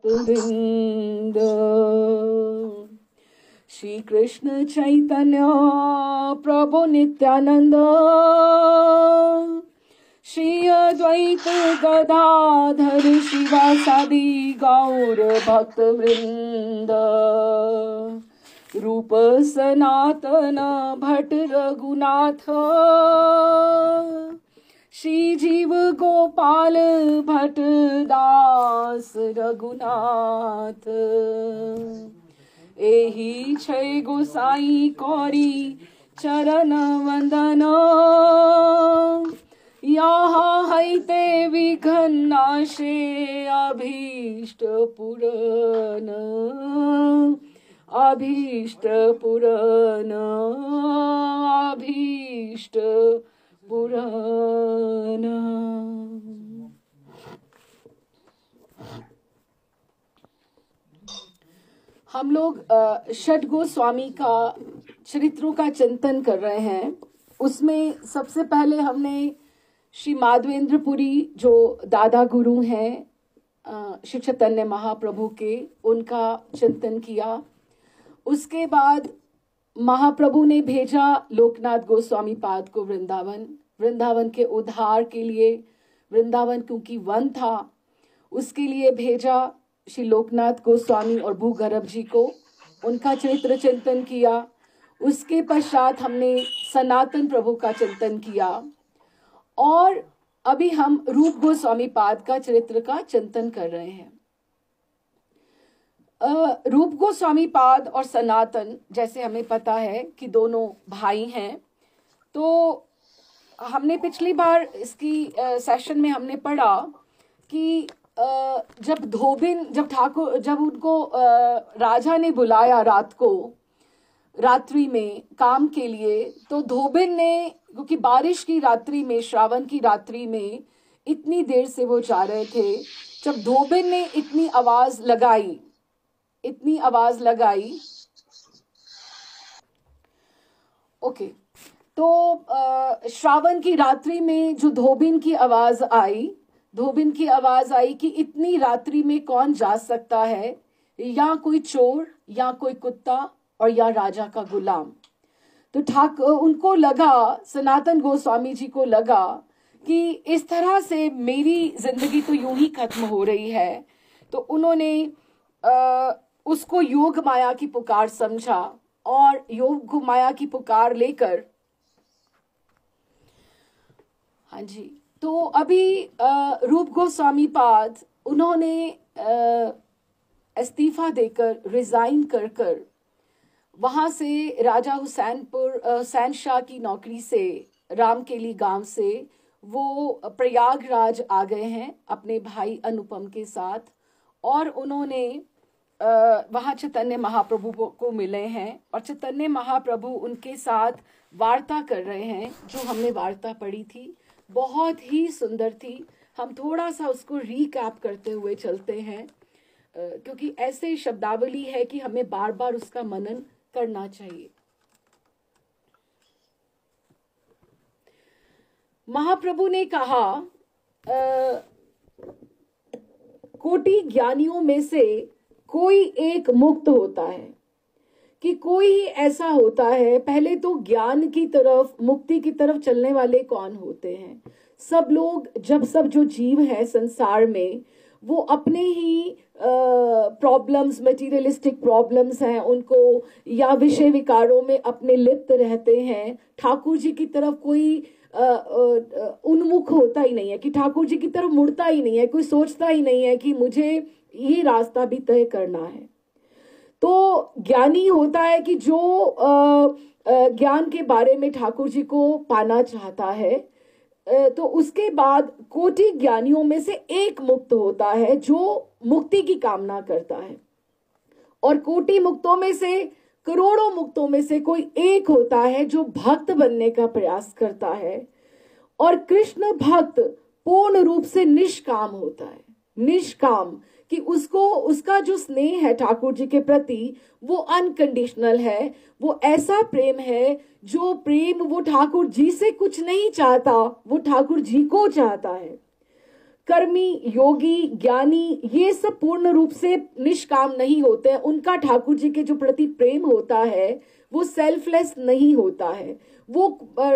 वृंद। श्री कृष्ण चैतन्य प्रभु नित्यानंद, श्री अद्वैत गदाधर शिवासादि गौर भक्त वृंद। रूप सनातन भट्ट रघुनाथ, श्री जीव गोपाल भट्ट दास रघुनाथ। एहि छै गोसाई कौरी चरण वंदन, यहाँ हैते विघ्न नाशे अभीष्ट पूरन, अभीष्ट पूरन, अभीष्ट पूरन। हम लोग षट गोस्वामी का चरित्रों का चिंतन कर रहे हैं। उसमें सबसे पहले हमने श्री माधवेंद्रपुरी जो दादा गुरु हैं श्री चैतन्य महाप्रभु के, उनका चिंतन किया। उसके बाद महाप्रभु ने भेजा लोकनाथ गोस्वामी पाद को वृंदावन, वृंदावन के उद्धार के लिए। वृंदावन क्योंकि वन था, उसके लिए भेजा श्री लोकनाथ गोस्वामी और भूगर्भ जी को, उनका चरित्र चिंतन किया। उसके पश्चात हमने सनातन प्रभु का चिंतन किया और अभी हम रूप गोस्वामी पाद का चरित्र का चिंतन कर रहे हैं। रूप गोस्वामी पाद और सनातन, जैसे हमें पता है कि दोनों भाई हैं, तो हमने पिछली बार इसकी सेशन में हमने पढ़ा कि जब उनको राजा ने बुलाया रात को, रात्रि में काम के लिए, तो धोबिन ने, क्योंकि बारिश की रात्रि में, श्रावण की रात्रि में इतनी देर से वो जा रहे थे, जब धोबिन ने इतनी आवाज लगाई, ओके, तो श्रावण की रात्रि में जो धोबिन की आवाज आई कि इतनी रात्रि में कौन जा सकता है, या कोई चोर, या कोई कुत्ता, और या राजा का गुलाम। तो उनको लगा, सनातन गोस्वामी जी को लगा कि इस तरह से मेरी जिंदगी तो यूं ही खत्म हो रही है। तो उन्होंने उसको योग माया की पुकार समझा और योग माया की पुकार लेकर, हाँ जी, तो अभी रूप गोस्वामी पाद उन्होंने इस्तीफा देकर, रिजाइन कर वहां से राजा हुसैन शाह की नौकरी से, रामकेली गांव से वो प्रयागराज आ गए हैं अपने भाई अनुपम के साथ, और उन्होंने वहां चैतन्य महाप्रभु को मिले हैं और चैतन्य महाप्रभु उनके साथ वार्ता कर रहे हैं। जो हमने वार्ता पढ़ी थी बहुत ही सुंदर थी। हम थोड़ा सा उसको रीकैप करते हुए चलते हैं, क्योंकि ऐसे शब्दावली है कि हमें बार बार उसका मनन करना चाहिए। महाप्रभु ने कहा, कोटि ज्ञानियों में से कोई एक मुक्त होता है, कि कोई ही ऐसा होता है। पहले तो ज्ञान की तरफ, मुक्ति की तरफ चलने वाले कौन होते हैं? सब लोग, सब जो जीव हैं संसार में, वो अपने ही प्रॉब्लम्स, मटेरियलिस्टिक प्रॉब्लम्स हैं उनको, या विषय विकारों में अपने लिप्त रहते हैं। ठाकुर जी की तरफ कोई उन्मुख होता ही नहीं है, कि ठाकुर जी की तरफ मुड़ता ही नहीं है, कोई सोचता ही नहीं है कि मुझे ये रास्ता भी तय करना है। तो ज्ञानी होता है कि जो ज्ञान के बारे में ठाकुर जी को पाना चाहता है। तो उसके बाद कोटि ज्ञानियों में से एक मुक्त होता है जो मुक्ति की कामना करता है, और कोटि मुक्तों में से, करोड़ों मुक्तों में से कोई एक होता है जो भक्त बनने का प्रयास करता है। और कृष्ण भक्त पूर्ण रूप से निष्काम होता है, निष्काम, कि उसका जो स्नेह है ठाकुर जी के प्रति वो अनकंडीशनल है। वो ऐसा प्रेम है, जो प्रेम वो ठाकुर जी से कुछ नहीं चाहता, वो ठाकुर जी को चाहता है। कर्मी, योगी, ज्ञानी ये सब पूर्ण रूप से निष्काम नहीं होते हैं। उनका ठाकुर जी के जो प्रति प्रेम होता है वो सेल्फलेस नहीं होता है। वो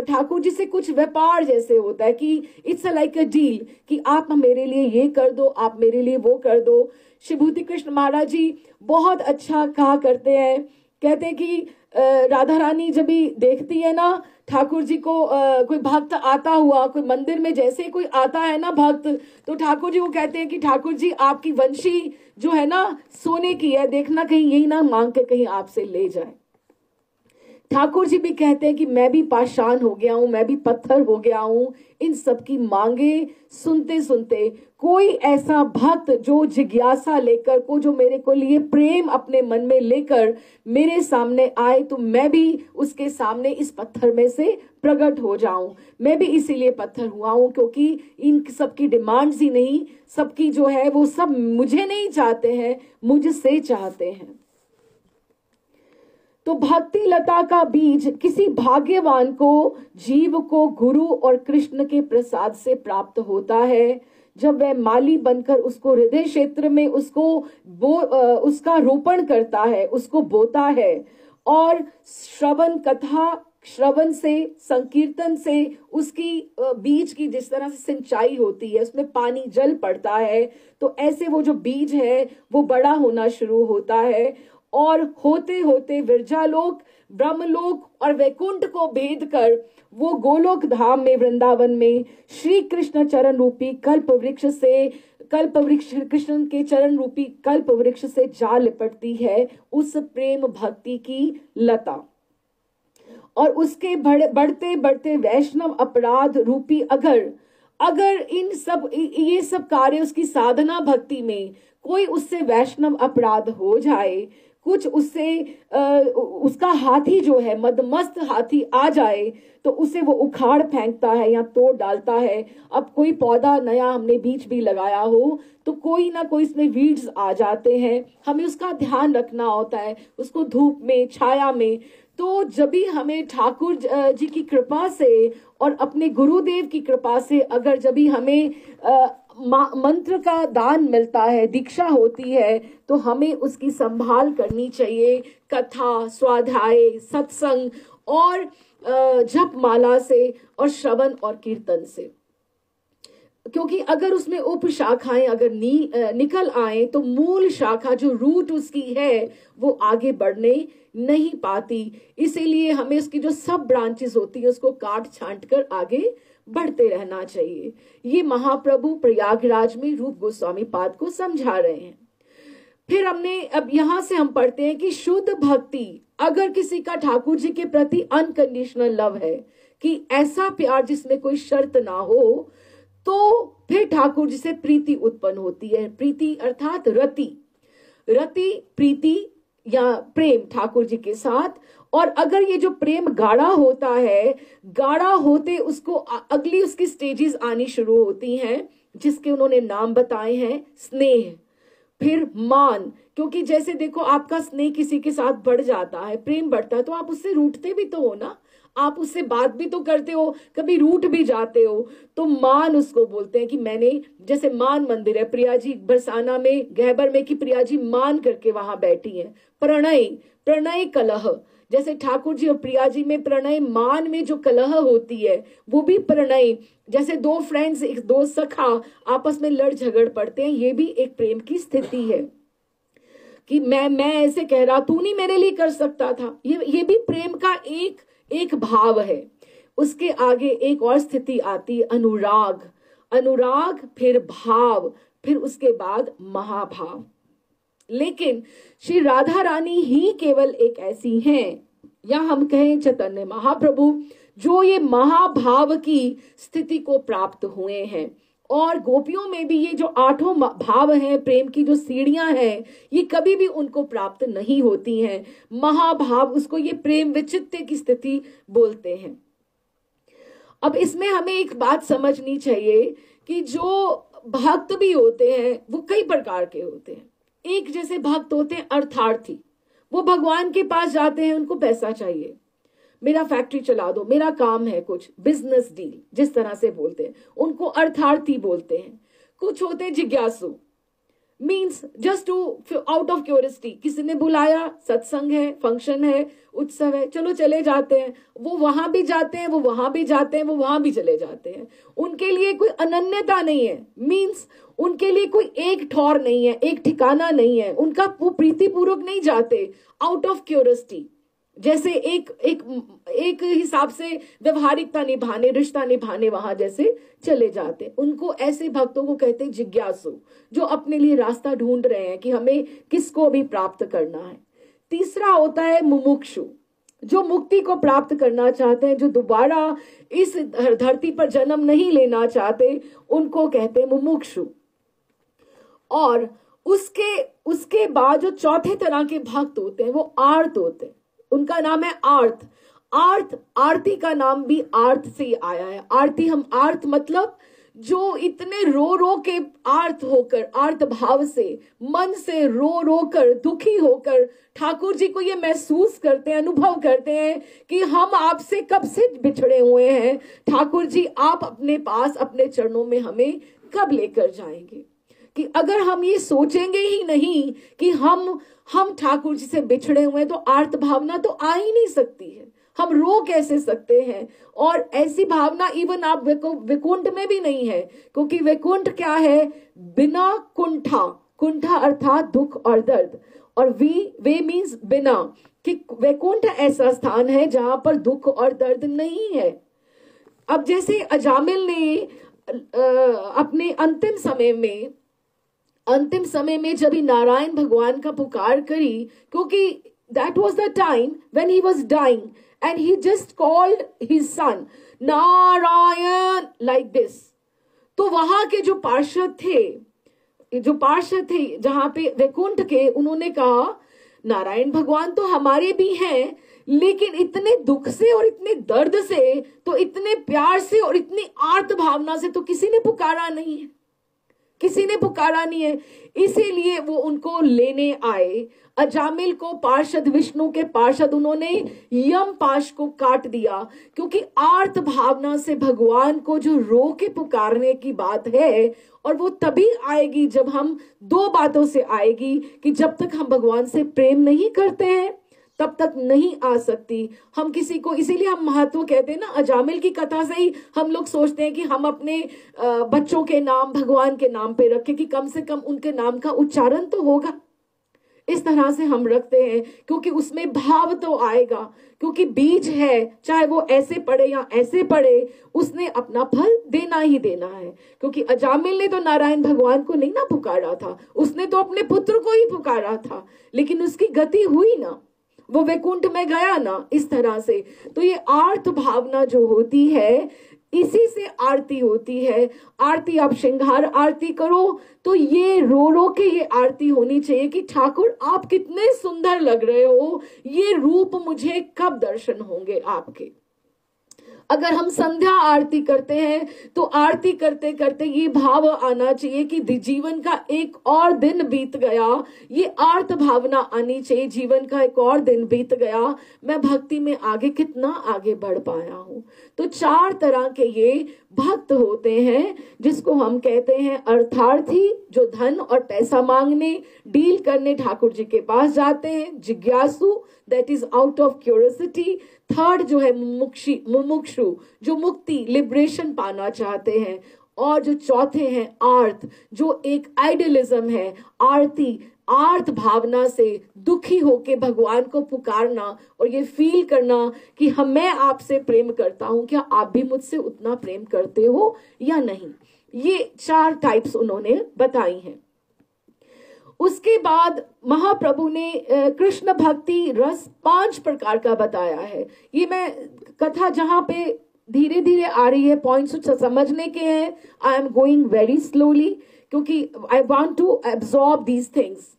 ठाकुर जी से कुछ व्यापार जैसे होता है कि इट्स लाइक अ डील, कि आप मेरे लिए ये कर दो, आप मेरे लिए वो कर दो। शिभूति कृष्ण महाराज जी बहुत अच्छा कहा करते हैं, कहते हैं कि राधा रानी जब भी देखती है ना ठाकुर जी को, कोई भक्त आता हुआ कोई मंदिर में जैसे कोई आता है ना भक्त, तो ठाकुर जी को कहते हैं कि ठाकुर जी आपकी वंशी जो है ना सोने की है, देखना कहीं यही ना मांग के कहीं आपसे ले जाए। ठाकुर जी भी कहते हैं कि मैं भी पाषाण हो गया हूं, मैं भी पत्थर हो गया हूं इन सब की मांगे सुनते सुनते। कोई ऐसा भक्त जो जिज्ञासा लेकर को, जो मेरे को लिए प्रेम अपने मन में लेकर मेरे सामने आए, तो मैं भी उसके सामने इस पत्थर में से प्रकट हो जाऊं। मैं भी इसीलिए पत्थर हुआ हूं क्योंकि इन सबकी डिमांड्स ही नहीं, सबकी जो है वो सब मुझे नहीं चाहते हैं, मुझसे चाहते हैं। तो भक्ति लता का बीज किसी भाग्यवान को, जीव को गुरु और कृष्ण के प्रसाद से प्राप्त होता है। जब वह माली बनकर उसको हृदय क्षेत्र में उसका रोपण करता है, उसको बोता है, और श्रवण कथा श्रवण से, संकीर्तन से उसकी बीज की जिस तरह से सिंचाई होती है, उसमें पानी जल पड़ता है, तो ऐसे वो जो बीज है वो बड़ा होना शुरू होता है। और होते होते विरजालोक, ब्रह्मलोक और वैकुंठ को भेद कर वो गोलोक धाम में, वृंदावन में श्री कृष्ण चरण रूपी कल्प वृक्ष कृष्ण के चरण रूपी कल्प वृक्ष से जा लिपटती है उस प्रेम भक्ति की लता। और उसके बढ़ते बढ़ते वैष्णव अपराध रूपी अगर ये सब कार्य उसकी साधना भक्ति में कोई उससे वैष्णव अपराध हो जाए, कुछ उससे उसका हाथी जो है मदमस्त हाथी आ जाए, तो उसे वो उखाड़ फेंकता है या तोड़ डालता है। अब कोई पौधा नया हमने बीज भी लगाया हो तो कोई ना कोई इसमें वीड्स आ जाते हैं, हमें उसका ध्यान रखना होता है, उसको धूप में, छाया में। तो जब भी हमें ठाकुर जी की कृपा से और अपने गुरुदेव की कृपा से अगर जब भी हमें मंत्र का दान मिलता है, दीक्षा होती है, तो हमें उसकी संभाल करनी चाहिए। कथा, स्वाध्याय, सत्संग और जप माला से और श्रवण और कीर्तन से, क्योंकि अगर उसमें उप शाखाएं अगर निकल आए तो मूल शाखा जो रूट उसकी है वो आगे बढ़ने नहीं पाती। इसीलिए हमें उसकी जो सब ब्रांचेस होती है उसको काट छांट कर आगे बढ़ते रहना चाहिए। ये महाप्रभु प्रयागराज में रूप गोस्वामी पाद को समझा रहे हैं। फिर अब यहां से हम पढ़ते हैं कि शुद्ध भक्ति, अगर किसी का ठाकुर जी के प्रति अनकंडीशनल लव है, कि ऐसा प्यार जिसमें कोई शर्त ना हो, तो फिर ठाकुर जी से प्रीति उत्पन्न होती है। प्रीति अर्थात रति प्रीति या प्रेम ठाकुर जी के साथ। और अगर ये जो प्रेम गाढ़ा होता है, गाढ़ा होते उसको अगली उसकी स्टेजेस आनी शुरू होती हैं, जिसके उन्होंने नाम बताए हैं। स्नेह, फिर मान, क्योंकि जैसे देखो आपका स्नेह किसी के साथ बढ़ जाता है, प्रेम बढ़ता है, तो आप उससे रूठते भी तो हो ना, आप उससे बात भी तो करते हो, कभी रूठ भी जाते हो। तो मान उसको बोलते हैं कि मैंने, जैसे मान मंदिर है प्रिया जी बरसाना में, गहबर में, कि प्रिया जी मान करके वहां बैठी हैं। प्रणय कलह, जैसे ठाकुर जी और प्रिया जी में प्रणय मान में जो कलह होती है वो भी प्रणय, जैसे दो फ्रेंड्स, दो सखा आपस में लड़ झगड़ पड़ते हैं, ये भी एक प्रेम की स्थिति है कि मैं ऐसे कह रहा, तू नहीं मेरे लिए कर सकता था। ये भी प्रेम का एक भाव है। उसके आगे एक और स्थिति आती है अनुराग, फिर भाव, फिर उसके बाद महाभाव। लेकिन श्री राधा रानी ही केवल एक ऐसी हैं, या हम कहें चैतन्य महाप्रभु, जो ये महाभाव की स्थिति को प्राप्त हुए हैं। और गोपियों में भी ये जो 8 भाव हैं, प्रेम की जो सीढ़ियां हैं, ये कभी भी उनको प्राप्त नहीं होती हैं। महाभाव, उसको ये प्रेम विचित्य की स्थिति बोलते हैं। अब इसमें हमें एक बात समझनी चाहिए कि जो भक्त भी होते हैं वो कई प्रकार के होते हैं। एक जैसे भक्त होते हैं अर्थार्थी, वो भगवान के पास जाते हैं, उनको पैसा चाहिए, मेरा फैक्ट्री चला दो, मेरा काम है कुछ बिजनेस डील, जिस तरह से बोलते हैं उनको अर्थार्थी बोलते हैं। कुछ होते हैं जिज्ञासु, means just to out of curiosity, किसी ने बुलाया, सत्संग है, फंक्शन है, उत्सव है, चलो चले जाते हैं। वो वहां भी जाते हैं, वो वहां भी जाते हैं, वो वहां भी चले जाते हैं। उनके लिए कोई अनन्यता नहीं है, मीन्स उनके लिए कोई एक ठौर नहीं है, एक ठिकाना नहीं है, उनका वो प्रीतिपूर्वक नहीं जाते, आउट ऑफ क्यूरियोसिटी, जैसे एक हिसाब से व्यवहारिकता निभाने, रिश्ता निभाने वहां जैसे चले जाते। उनको, ऐसे भक्तों को कहते हैं जिज्ञासु, जो अपने लिए रास्ता ढूंढ रहे हैं कि हमें किसको भी प्राप्त करना है। तीसरा होता है मुमुक्षु, जो मुक्ति को प्राप्त करना चाहते हैं, जो दोबारा इस धरती पर जन्म नहीं लेना चाहते, उनको कहते हैं मुमुक्षु। और उसके बाद जो चौथे तरह के भक्त होते हैं वो आर्त होते हैं, उनका नाम है आर्त। आरती का नाम भी आर्त से ही आया है। आर्त मतलब जो इतने रो रो के आर्त होकर, आर्त भाव से, मन से रो रो कर, दुखी होकर ठाकुर जी को ये महसूस करते हैं, अनुभव करते हैं कि हम आपसे कब से बिछड़े हुए हैं, ठाकुर जी आप अपने पास, अपने चरणों में हमें कब लेकर जाएंगे। कि अगर हम ये सोचेंगे ही नहीं कि हम ठाकुर जी से बिछड़े हुए हैं, तो आर्त भावना तो आ ही नहीं सकती है। हम रो कैसे सकते हैं? और ऐसी भावना इवन आप वैकुंठ में भी नहीं है, क्योंकि वैकुंठ क्या है? बिना कुंठा, कुंठा अर्थात दुख और दर्द, और वे मीन्स बिना, कि वैकुंठ ऐसा स्थान है जहां पर दुख और दर्द नहीं है। अब जैसे अजामिल ने अपने अंतिम समय में जब ही नारायण भगवान का पुकार करी, क्योंकि that was the time when he was dying and he just called his son Narayan like this। तो वहां के जो पार्षद थे जहां पे वैकुंठ के, उन्होंने कहा नारायण भगवान तो हमारे भी हैं, लेकिन इतने दुख से और इतने दर्द से, तो इतने प्यार से और इतनी आर्त भावना से तो किसी ने पुकारा नहीं है, किसी ने पुकारा नहीं है। इसीलिए वो उनको लेने आए, अजामिल को, पार्षद, विष्णु के पार्षद, उन्होंने यम पाश को काट दिया, क्योंकि आर्त भावना से भगवान को जो रो के पुकारने की बात है, और वो तभी आएगी जब हम, दो बातों से आएगी, कि जब तक हम भगवान से प्रेम नहीं करते हैं तब तक नहीं आ सकती। हम किसी को, इसीलिए हम महत्व कहते हैं ना, अजामिल की कथा से ही हम लोग सोचते हैं कि हम अपने बच्चों के नाम भगवान के नाम पे रखें, कि कम से कम उनके नाम का उच्चारण तो होगा। इस तरह से हम रखते हैं, क्योंकि उसमें भाव तो आएगा, क्योंकि बीज है, चाहे वो ऐसे पड़े या ऐसे पड़े, उसने अपना फल देना ही देना है। क्योंकि अजामिल ने तो नारायण भगवान को नहीं ना पुकारा था, उसने तो अपने पुत्र को ही पुकारा था, लेकिन उसकी गति हुई ना, वो वैकुंठ में गया ना, इस तरह से। तो ये आर्त भावना जो होती है, इसी से आरती होती है। आरती, आप श्रृंगार आरती करो तो ये रो रो के ये आरती होनी चाहिए कि ठाकुर आप कितने सुंदर लग रहे हो, ये रूप मुझे कब दर्शन होंगे आपके। अगर हम संध्या आरती करते हैं तो आरती करते करते ये भाव आना चाहिए कि जीवन का एक और दिन बीत गया, ये आर्त भावना आनी चाहिए, जीवन का एक और दिन बीत गया, मैं भक्ति में आगे कितना आगे बढ़ पाया हूं। तो चार तरह के ये भक्त होते हैं, जिसको हम कहते हैं अर्थार्थी, जो धन और पैसा मांगने, डील करने ठाकुर जी के पास जाते हैं। जिज्ञासु, that is out of curiosity. Third जो है मुमुक्षु, जो मुक्ति, लिबरेशन पाना चाहते हैं। और जो चौथे हैं आर्त, जो एक आइडियलिज्म है, आरती, आर्त भावना से दुखी होके भगवान को पुकारना और ये फील करना कि मैं आपसे प्रेम करता हूं, क्या आप भी मुझसे उतना प्रेम करते हो या नहीं। ये चार टाइप्स उन्होंने बताई हैं। उसके बाद महाप्रभु ने कृष्ण भक्ति रस 5 प्रकार का बताया है। ये मैं कथा जहां पे धीरे धीरे आ रही है, पॉइंट्स समझने के हैं, I am going very slowly, क्योंकि I want to absorb these things.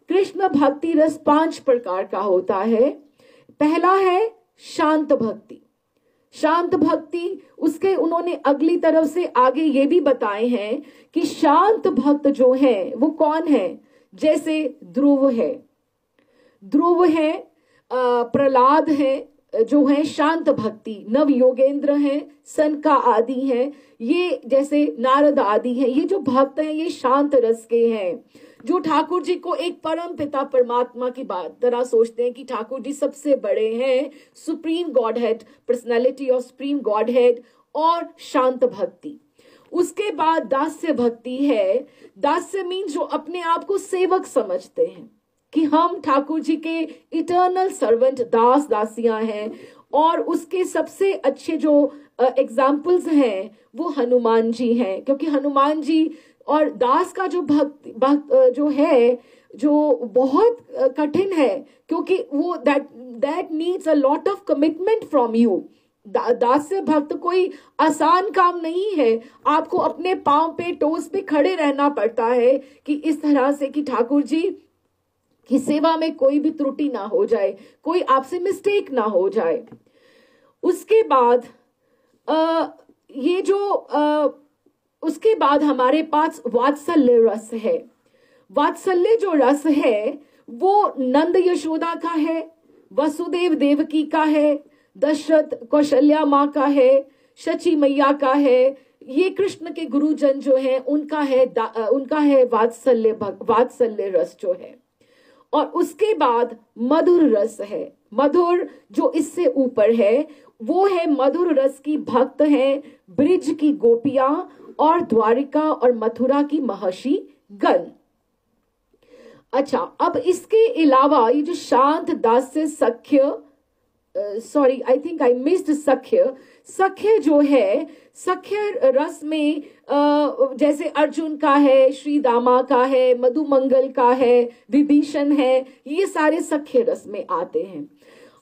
Krishna भक्ति रस 5 प्रकार का होता है। पहला है शांत भक्ति। शांत भक्ति, उसके उन्होंने अगली तरफ से आगे ये भी बताए हैं कि शांत भक्त जो है वो कौन है। जैसे ध्रुव है, प्रहलाद है, जो है शांत भक्ति, नव योगेंद्र हैं, सनका आदि हैं, ये जैसे नारद आदि हैं, ये जो भक्त हैं ये शांत रस के हैं, जो ठाकुर जी को एक परम पिता परमात्मा की बात तरह सोचते हैं कि ठाकुर जी सबसे बड़े हैं, supreme God head, personality of supreme God head, और शांत भक्ति। उसके बाद दास्य भक्ति है। दास्य मीन्स जो अपने आप को सेवक समझते हैं कि हम ठाकुर जी के इटर्नल सर्वेंट, दास दासियां हैं। और उसके सबसे अच्छे जो एग्जाम्पल्स हैं वो हनुमान जी हैं, क्योंकि हनुमान जी और दास का जो भक्त जो है, जो बहुत कठिन है, क्योंकि वो that needs a lot of commitment from you. दास्य भक्त कोई आसान काम नहीं है, आपको अपने पांव पे, टोस पे खड़े रहना पड़ता है कि इस तरह से कि ठाकुर जी की सेवा में कोई भी त्रुटि ना हो जाए, कोई आपसे मिस्टेक ना हो जाए। उसके बाद उसके बाद हमारे पास वात्सल्य रस है। वात्सल्य जो रस है वो नंद यशोदा का है, वसुदेव देवकी का है, दशरथ कौशल्या माँ का है, शची मैया का है, ये कृष्ण के गुरुजन जो हैं उनका है वात्सल्य रस जो है। और उसके बाद मधुर रस है। मधुर जो इससे ऊपर है वो है मधुर रस की भक्त हैं ब्रिज की गोपियां और द्वारिका और मथुरा की महर्षि गण। अच्छा, अब इसके अलावा ये जो शांत दास्य सख्य, sorry I think I missed सख्य जो है, सख्य रस में जैसे अर्जुन का है, श्री दामा का है, मधुमंगल का है, विभीषण है, ये सारे सख्य रस में आते हैं।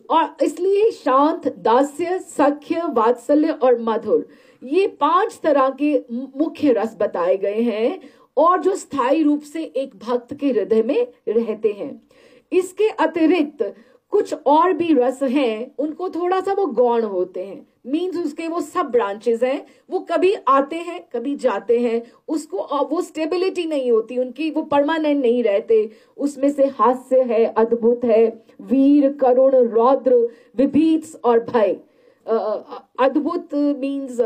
और इसलिए शांत, दास्य, सख्य, वात्सल्य और मधुर, ये 5 तरह के मुख्य रस बताए गए हैं और जो स्थायी रूप से एक भक्त के हृदय में रहते हैं। इसके अतिरिक्त कुछ और भी रस हैं, उनको थोड़ा सा वो गौण होते हैं, मीन्स उसके वो सब ब्रांचेस हैं, वो कभी आते हैं कभी जाते हैं, उसको वो स्टेबिलिटी नहीं होती उनकी, वो परमानेंट नहीं रहते। उसमें से हास्य है, अद्भुत है, वीर, करुण, रौद्र, विभीत्स और भय। अद्भुत मीन्स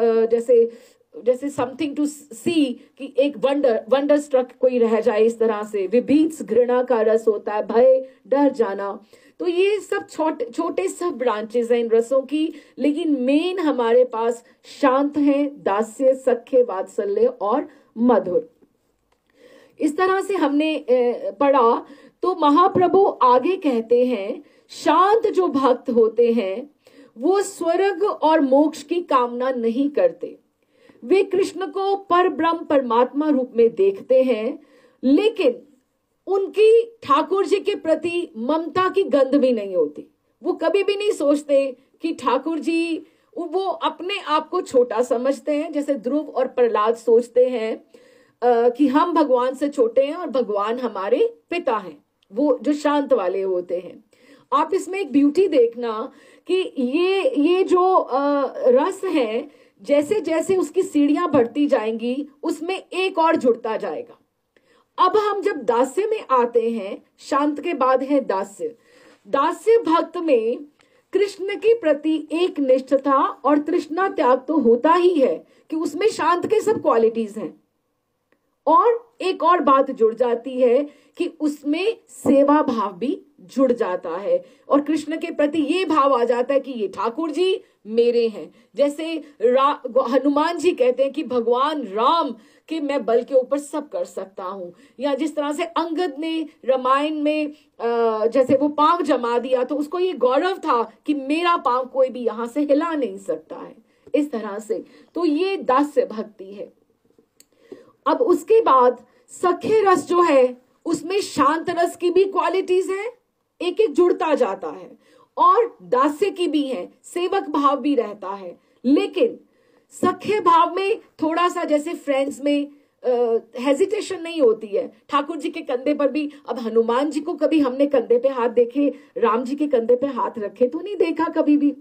जैसे समथिंग टू सी, कि एक वंडर स्ट्रक कोई रह जाए, इस तरह से। विभीत्स घृणा का रस होता है, भय डर जाना। तो ये सब छोटे सब ब्रांचेस हैं इन रसों की, लेकिन मेन हमारे पास शांत है, दास्य, सख्य, वात्सल्य और मधुर। इस तरह से हमने पढ़ा। तो महाप्रभु आगे कहते हैं, शांत जो भक्त होते हैं वो स्वर्ग और मोक्ष की कामना नहीं करते, वे कृष्ण को पर ब्रह्म परमात्मा रूप में देखते हैं, लेकिन उनकी ठाकुर जी के प्रति ममता की गंध भी नहीं होती। वो कभी भी नहीं सोचते कि ठाकुर जी, वो अपने आप को छोटा समझते हैं, जैसे ध्रुव और प्रहलाद सोचते हैं कि हम भगवान से छोटे हैं और भगवान हमारे पिता हैं, वो जो शांत वाले होते हैं। आप इसमें एक ब्यूटी देखना कि ये जो रस है, जैसे जैसे उसकी सीढ़ियां बढ़ती जाएंगी उसमें एक और जुड़ता जाएगा। अब हम जब दास्य में आते हैं, शांत के बाद है दास्य। दास्य भक्त में कृष्ण के प्रति एक निष्ठता और तृष्णा त्याग तो होता ही है कि उसमें शांत के सब क्वालिटीज हैं, और एक और बात जुड़ जाती है कि उसमें सेवा भाव भी जुड़ जाता है, और कृष्ण के प्रति ये भाव आ जाता है कि ये ठाकुर जी मेरे हैं। जैसे हनुमान जी कहते हैं कि भगवान राम के मैं बल के ऊपर सब कर सकता हूं, या जिस तरह से अंगद ने रामायण में जैसे वो पांव जमा दिया तो उसको ये गौरव था कि मेरा पांव कोई भी यहां से हिला नहीं सकता है, इस तरह से। तो ये दास्य भक्ति है। अब उसके बाद सख्य रस जो है, उसमें शांत रस की भी क्वालिटीज है, एक एक जुड़ता जाता है, और दास्य की भी है, सेवक भाव भी रहता है। लेकिन सख्य भाव में थोड़ा सा जैसे फ्रेंड्स में हेजिटेशन नहीं होती है। ठाकुर जी के कंधे पर भी, अब हनुमान जी को कभी हमने कंधे पे हाथ देखे, राम जी के कंधे पे हाथ रखे तो नहीं देखा कभी भी,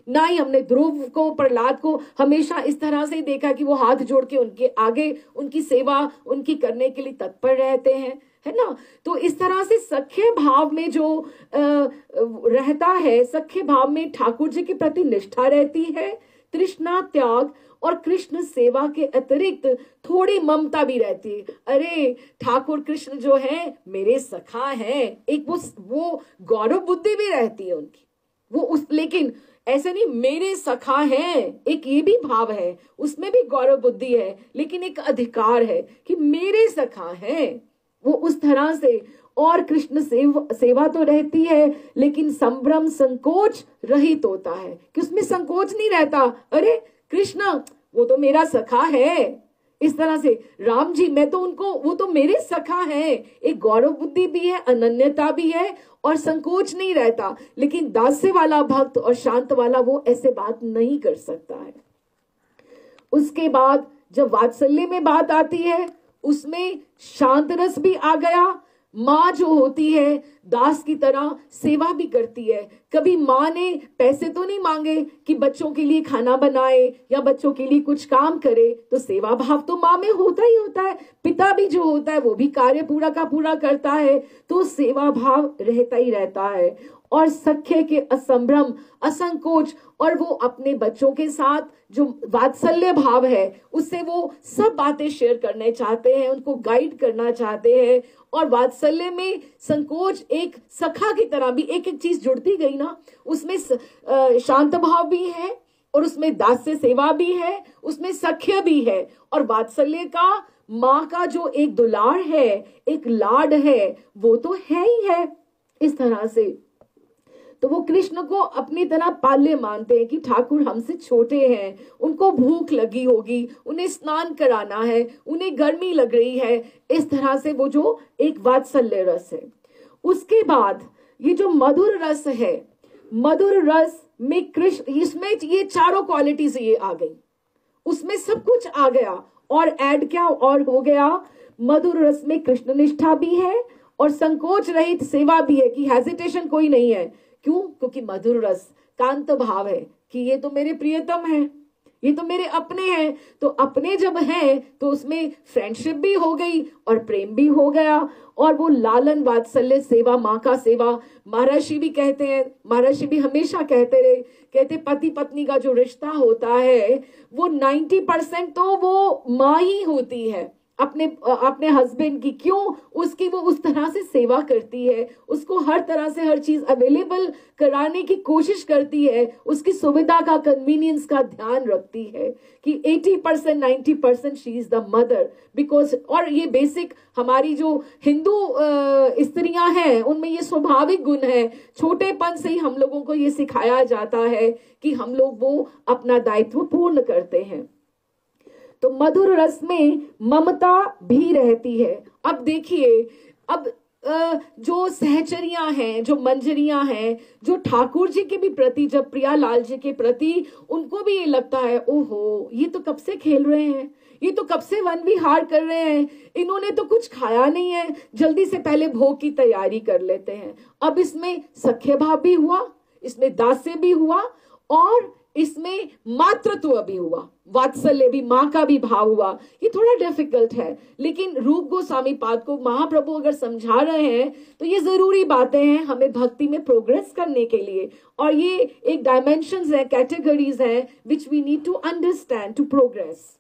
ना ही हमने ध्रुव को, प्रहलाद को हमेशा इस तरह से ही देखा कि वो हाथ जोड़ के उनके आगे उनकी सेवा उनकी करने के लिए तत्पर रहते हैं। है ना। तो इस तरह से सख्य भाव में जो रहता है, सख्य भाव में ठाकुर जी के प्रति निष्ठा रहती है, तृष्णा त्याग और कृष्ण सेवा के अतिरिक्त थोड़ी ममता भी रहती है। अरे ठाकुर कृष्ण जो है मेरे सखा हैं, एक वो गौरव बुद्धि भी रहती है उनकी, लेकिन ऐसे नहीं मेरे सखा हैं, एक ये भी भाव है, उसमें भी गौरव बुद्धि है, लेकिन एक अधिकार है कि मेरे सखा हैं, वो उस तरह से। और कृष्ण सेवा तो रहती है, लेकिन संभ्रम संकोच रहित होता है, कि उसमें संकोच नहीं रहता। अरे कृष्ण वो तो मेरा सखा है, इस तरह से राम जी मैं तो उनको, वो तो मेरे सखा हैं, एक गौरव बुद्धि भी है, अनन्यता भी है और संकोच नहीं रहता। लेकिन दास्य वाला भक्त और शांत वाला वो ऐसे बात नहीं कर सकता है। उसके बाद जब वात्सल्य में बात आती है, उसमें शांत रस भी आ गया। माँ जो होती है दास की तरह सेवा भी करती है। कभी माँ ने पैसे तो नहीं मांगे कि बच्चों के लिए खाना बनाए या बच्चों के लिए कुछ काम करे, तो सेवा भाव तो माँ में होता ही होता है। पिता भी जो होता है वो भी कार्य पूरा का पूरा करता है, तो सेवा भाव रहता ही रहता है। और सख्य के असंभ्रम असंकोच, और वो अपने बच्चों के साथ जो वात्सल्य भाव है उससे वो सब बातें शेयर करने चाहते हैं, उनको गाइड करना चाहते हैं। और वात्सल्य में संकोच एक सखा की तरह भी एक एक चीज जुड़ती गई ना, उसमें शांत भाव भी है और उसमें दास्य सेवा भी है, उसमें सख्य भी है। और वात्सल्य का माँ का जो एक दुलार है, एक लाड है, वो तो है ही है। इस तरह से तो वो कृष्ण को अपनी तरह पाल्य मानते हैं कि ठाकुर हमसे छोटे हैं, उनको भूख लगी होगी, उन्हें स्नान कराना है, उन्हें गर्मी लग रही है। इस तरह से वो जो एक वात्सल्य रस है। उसके बाद ये जो मधुर रस है, मधुर रस में कृष्ण, इसमें ये चारों क्वालिटीज ये आ गई, उसमें सब कुछ आ गया। और ऐड क्या और हो गया, मधुर रस में कृष्ण निष्ठा भी है और संकोच रहित सेवा भी है, कि हेजिटेशन कोई नहीं है। क्यों? क्योंकि मधुर रस कांत भाव है कि ये तो मेरे प्रियतम हैं, ये तो मेरे अपने हैं। तो अपने जब हैं तो उसमें फ्रेंडशिप भी हो गई और प्रेम भी हो गया। और वो लालन वात्सल्य सेवा, माँ का सेवा, महर्षि भी कहते हैं, महर्षि भी हमेशा कहते रहे, कहते पति पत्नी का जो रिश्ता होता है वो 90% तो वो माँ ही होती है अपने हस्बैंड की। क्यों? उसकी वो उस तरह से सेवा करती है, उसको हर तरह से हर चीज अवेलेबल कराने की कोशिश करती है, उसकी सुविधा का, कन्वीनियंस का ध्यान रखती है कि 80% 90% she is the mother. Because और ये बेसिक हमारी जो हिंदू स्त्रियां हैं उनमें ये स्वाभाविक गुण है, छोटेपन से ही हम लोगों को ये सिखाया जाता है कि हम लोग वो अपना दायित्व पूर्ण करते हैं। तो मधुर रस में ममता भी रहती है। अब देखिए, अब जो सहचरियां हैं, जो मंजरियां हैं, जो ठाकुर जी के भी प्रति, जब प्रियालाल जी के प्रति, उनको भी ये लगता है ओहो ये तो कब से खेल रहे हैं, ये तो कब से वन विहार कर रहे हैं, इन्होंने तो कुछ खाया नहीं है, जल्दी से पहले भोग की तैयारी कर लेते हैं। अब इसमें सख्य भाव भी हुआ, इसमें दास्य भी हुआ और इसमें मातृत्व भी हुआ, वात्सल्य भी, माँ का भी भाव हुआ। ये थोड़ा डिफिकल्ट है, लेकिन रूप गोस्वामी पाद को महाप्रभु अगर समझा रहे हैं तो ये जरूरी बातें हैं हमें भक्ति में प्रोग्रेस करने के लिए। और ये एक डायमेंशंस है, कैटेगरीज हैं which we need to understand to progress.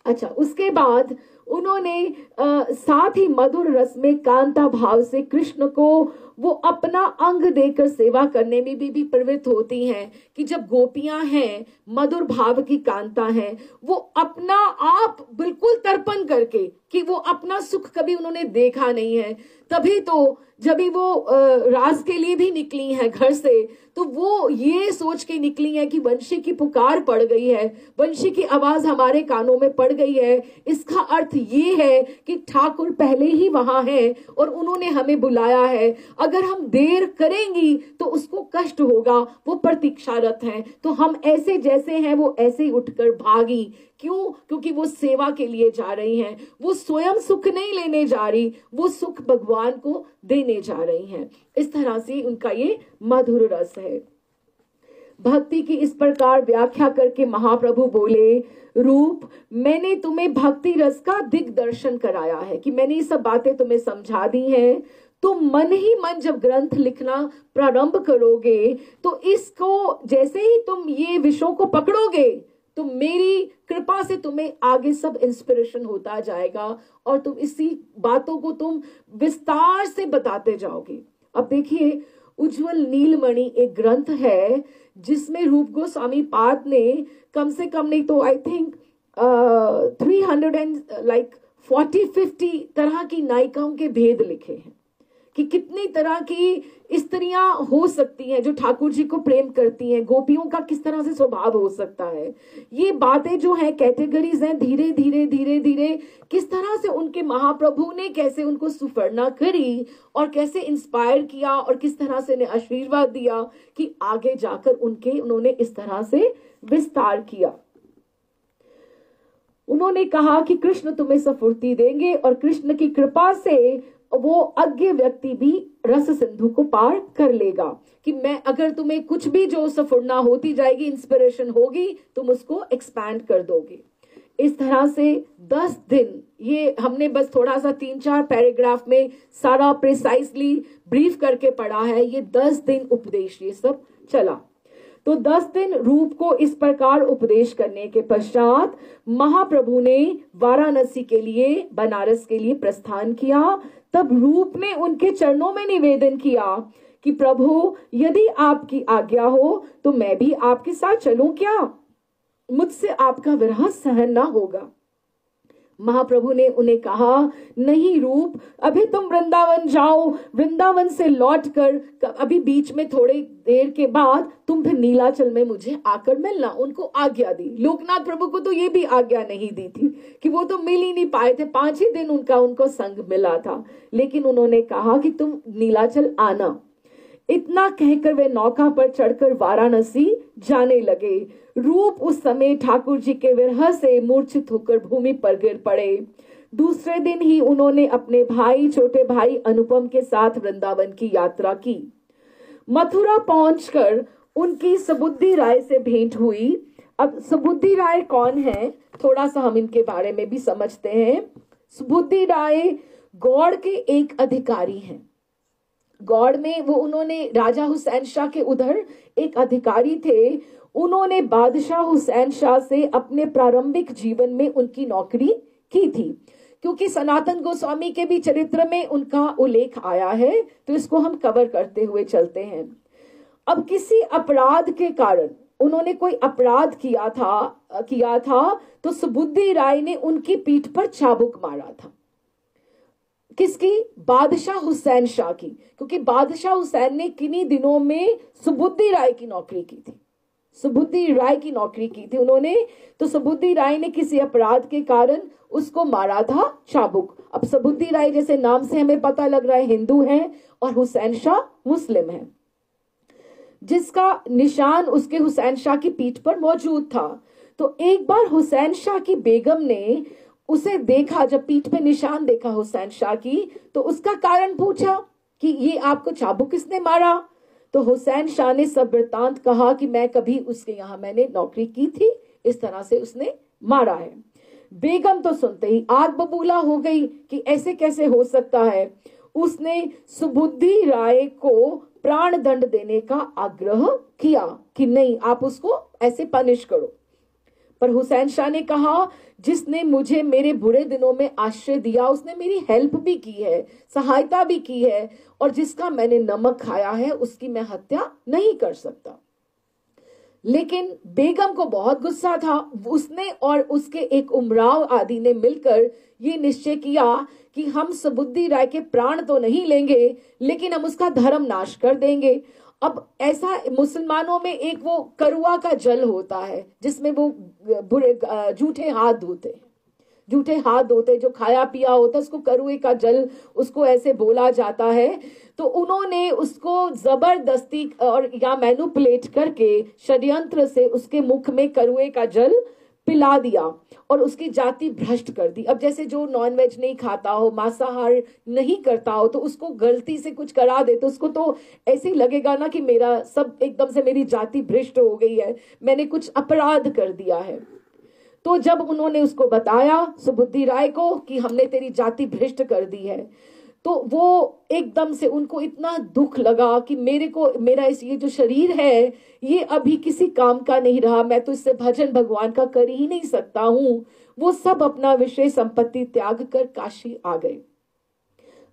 अच्छा, उसके बाद उन्होंने साथ ही मधुर रस में कांता भाव से कृष्ण को वो अपना अंग देकर सेवा करने में भी प्रवृत्त होती हैं। कि जब गोपियां हैं, मधुर भाव की कांता हैं, वो अपना आप बिल्कुल तर्पण करके, कि वो अपना सुख कभी उन्होंने देखा नहीं है, तभी तो जब भी वो राज के लिए भी निकली हैं घर से, तो वो ये सोच के निकली हैं कि वंशी की पुकार पड़ गई है, वंशी की आवाज हमारे कानों में पड़ गई है। इसका अर्थ ये है कि ठाकुर पहले ही वहां है और उन्होंने हमें बुलाया है। अगर हम देर करेंगी तो उसको कष्ट होगा, वो प्रतीक्षारत हैं। तो हम ऐसे जैसे हैं वो ऐसे ही उठकर भागी। क्यों? क्योंकि वो सेवा के लिए जा रही हैं, वो स्वयं सुख नहीं लेने जा रही, वो सुख भगवान को देने जा रही हैं। इस तरह से उनका ये मधुर रस है। भक्ति की इस प्रकार व्याख्या करके महाप्रभु बोले, रूप मैंने तुम्हें भक्ति रस का दिग्दर्शन कराया है, कि मैंने ये सब बातें तुम्हें समझा दी हैं। तुम मन ही मन जब ग्रंथ लिखना प्रारंभ करोगे तो इसको जैसे ही तुम ये विषयों को पकड़ोगे तो मेरी कृपा से तुम्हें आगे सब इंस्पिरेशन होता जाएगा और तुम इसी बातों को तुम विस्तार से बताते जाओगे। अब देखिए, उज्जवल नीलमणि एक ग्रंथ है जिसमें रूप गोस्वामी पाद ने कम से कम नहीं तो आई थिंक 340-50 तरह की नायिकाओं के भेद लिखे हैं, कि कितनी तरह की स्त्रियां हो सकती हैं जो ठाकुर जी को प्रेम करती हैं, गोपियों का किस तरह से स्वभाव हो सकता है। ये बातें जो हैं कैटेगरीज हैं, धीरे धीरे धीरे धीरे किस तरह से उनके महाप्रभु ने कैसे उनको सुपर्णा करी और कैसे इंस्पायर किया और किस तरह से ने आशीर्वाद दिया कि आगे जाकर उन्होंने इस तरह से विस्तार किया। उन्होंने कहा कि कृष्ण तुम्हें सफुर्ती देंगे और कृष्ण की कृपा से वो अज्ञ व्यक्ति भी रस सिंधु को पार कर लेगा, कि मैं अगर तुम्हें कुछ भी जो सफुरना होती जाएगी, इंस्पिरेशन होगी, तुम उसको एक्सपैंड कर दोगे। इस तरह से 10 दिन, ये हमने बस थोड़ा सा 3-4 पैराग्राफ में सारा प्रिसाइसली ब्रीफ करके पढ़ा है। ये 10 दिन उपदेश ये सब चला। तो 10 दिन रूप को इस प्रकार उपदेश करने के पश्चात महाप्रभु ने वाराणसी के लिए, बनारस के लिए प्रस्थान किया। तब रूप ने उनके चरणों में निवेदन किया कि प्रभु, यदि आपकी आज्ञा हो तो मैं भी आपके साथ चलूं क्या? मुझसे आपका विरह सहन ना होगा। महाप्रभु ने उन्हें कहा, नहीं रूप, अभी तुम वृंदावन जाओ, वृंदावन से लौटकर अभी बीच में थोड़ी देर के बाद तुम फिर नीलाचल में मुझे आकर मिलना। उनको आज्ञा दी। लोकनाथ प्रभु को तो ये भी आज्ञा नहीं दी थी कि वो तो मिल ही नहीं पाए थे, 5 ही दिन उनको संग मिला था, लेकिन उन्होंने कहा कि तुम नीलाचल आना। इतना कहकर वे नौका पर चढ़कर वाराणसी जाने लगे। रूप उस समय ठाकुर जी के विरह से मूर्छित होकर भूमि पर गिर पड़े। दूसरे दिन ही उन्होंने अपने भाई, छोटे भाई अनुपम के साथ वृंदावन की यात्रा की। मथुरा पहुंचकर उनकी सुबुद्धि राय से भेंट हुई। अब सुबुद्धि राय कौन है, थोड़ा सा हम इनके बारे में भी समझते हैं। सुबुद्धि राय गौड़ के एक अधिकारी हैं। गौड़ में वो उन्होंने राजा हुसैन शाह के उधर एक अधिकारी थे। उन्होंने बादशाह हुसैन शाह से अपने प्रारंभिक जीवन में उनकी नौकरी की थी। क्योंकि सनातन गोस्वामी के भी चरित्र में उनका उल्लेख आया है, तो इसको हम कवर करते हुए चलते हैं। अब किसी अपराध के कारण उन्होंने कोई अपराध किया था तो सुबुद्धि राय ने उनकी पीठ पर चाबुक मारा था। किसकी? बादशाह हुसैन शाह की, क्योंकि बादशाह हुसैन ने किन्हीं दिनों में सुबुद्धि राय की नौकरी की थी। सुबुद्धि राय की नौकरी की थी उन्होंने, तो सुबुद्धि राय ने किसी अपराध के कारण उसको मारा था चाबुक। अब सुबुद्धि राय जैसे नाम से हमें पता लग रहा है हिंदू हैं और हुसैन शाह मुस्लिम हैं, जिसका निशान उसके हुसैन शाह की पीठ पर मौजूद था। तो एक बार हुसैन शाह की बेगम ने उसे देखा, जब पीठ पे निशान देखा हुसैन शाह की, तो उसका कारण पूछा कि ये आपको चाबुक किसने मारा? तो हुसैन शाह ने सब वृत्तांत कहा कि मैं कभी उसके यहाँ मैंने नौकरी की थी, इस तरह से उसने मारा है। बेगम तो सुनते ही आग बबूला हो गई कि ऐसे कैसे हो सकता है। उसने सुबुद्धि राय को प्राण दंड देने का आग्रह किया कि नहीं, आप उसको ऐसे पनिश करो। पर हुसैन शाह ने कहा, जिसने मुझे मेरे बुरे दिनों में आश्रय दिया, उसने मेरी हेल्प भी की है, सहायता भी की है, और जिसका मैंने नमक खाया है उसकी मैं हत्या नहीं कर सकता। लेकिन बेगम को बहुत गुस्सा था। उसने और उसके एक उमराव आदि ने मिलकर ये निश्चय किया कि हम सुबुद्धि राय के प्राण तो नहीं लेंगे, लेकिन हम उसका धर्म नाश कर देंगे। अब ऐसा मुसलमानों में एक वो करुआ का जल होता है जिसमें वो जूठे हाथ धोते, जो खाया पिया होता है उसको करुए का जल, उसको ऐसे बोला जाता है। तो उन्होंने उसको जबरदस्ती और या मैनिपुलेट करके षड्यंत्र से उसके मुख में करुए का जल पिला दिया और उसकी जाति भ्रष्ट कर दी। अब जैसे जो नॉनवेज नहीं खाता हो, मांसाहार नहीं करता हो, तो उसको गलती से कुछ करा दे तो उसको तो ऐसे ही लगेगा ना कि मेरा सब एकदम से मेरी जाति भ्रष्ट हो गई है, मैंने कुछ अपराध कर दिया है। तो जब उन्होंने उसको बताया सुबुद्धि राय को कि हमने तेरी जाति भ्रष्ट कर दी है, तो वो एकदम से उनको इतना दुख लगा कि मेरा ये जो शरीर है ये अभी किसी काम का नहीं रहा, मैं तो इससे भजन भगवान का कर ही नहीं सकता हूं। वो सब अपना विषय संपत्ति त्याग कर काशी आ गए।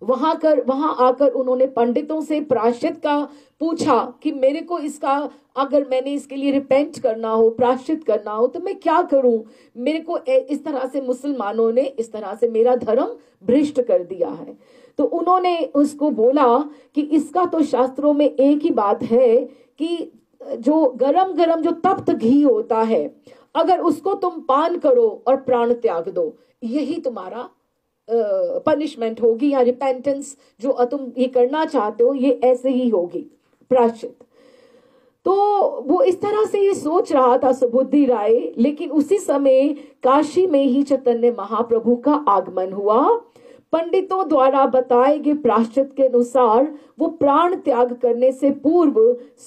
वहां आकर उन्होंने पंडितों से प्रायश्चित का पूछा कि मेरे को इसका, अगर मैंने इसके लिए रिपेंट करना हो, प्रायश्चित करना हो, तो मैं क्या करूं? मेरे को इस तरह से मुसलमानों ने इस तरह से मेरा धर्म भ्रष्ट कर दिया है। तो उन्होंने उसको बोला कि इसका तो शास्त्रों में एक ही बात है कि जो गरम गरम जो तप्त घी होता है, अगर उसको तुम पान करो और प्राण त्याग दो, यही तुम्हारा पनिशमेंट होगी, या रिपेंटेंस जो तुम ये करना चाहते हो ये ऐसे ही होगी, प्रायश्चित। तो वो इस तरह से ये सोच रहा था सुबुद्धि राय, लेकिन उसी समय काशी में ही चैतन्य महाप्रभु का आगमन हुआ। पंडितों द्वारा बताए गए प्रायश्चित के अनुसार वो प्राण त्याग करने से पूर्व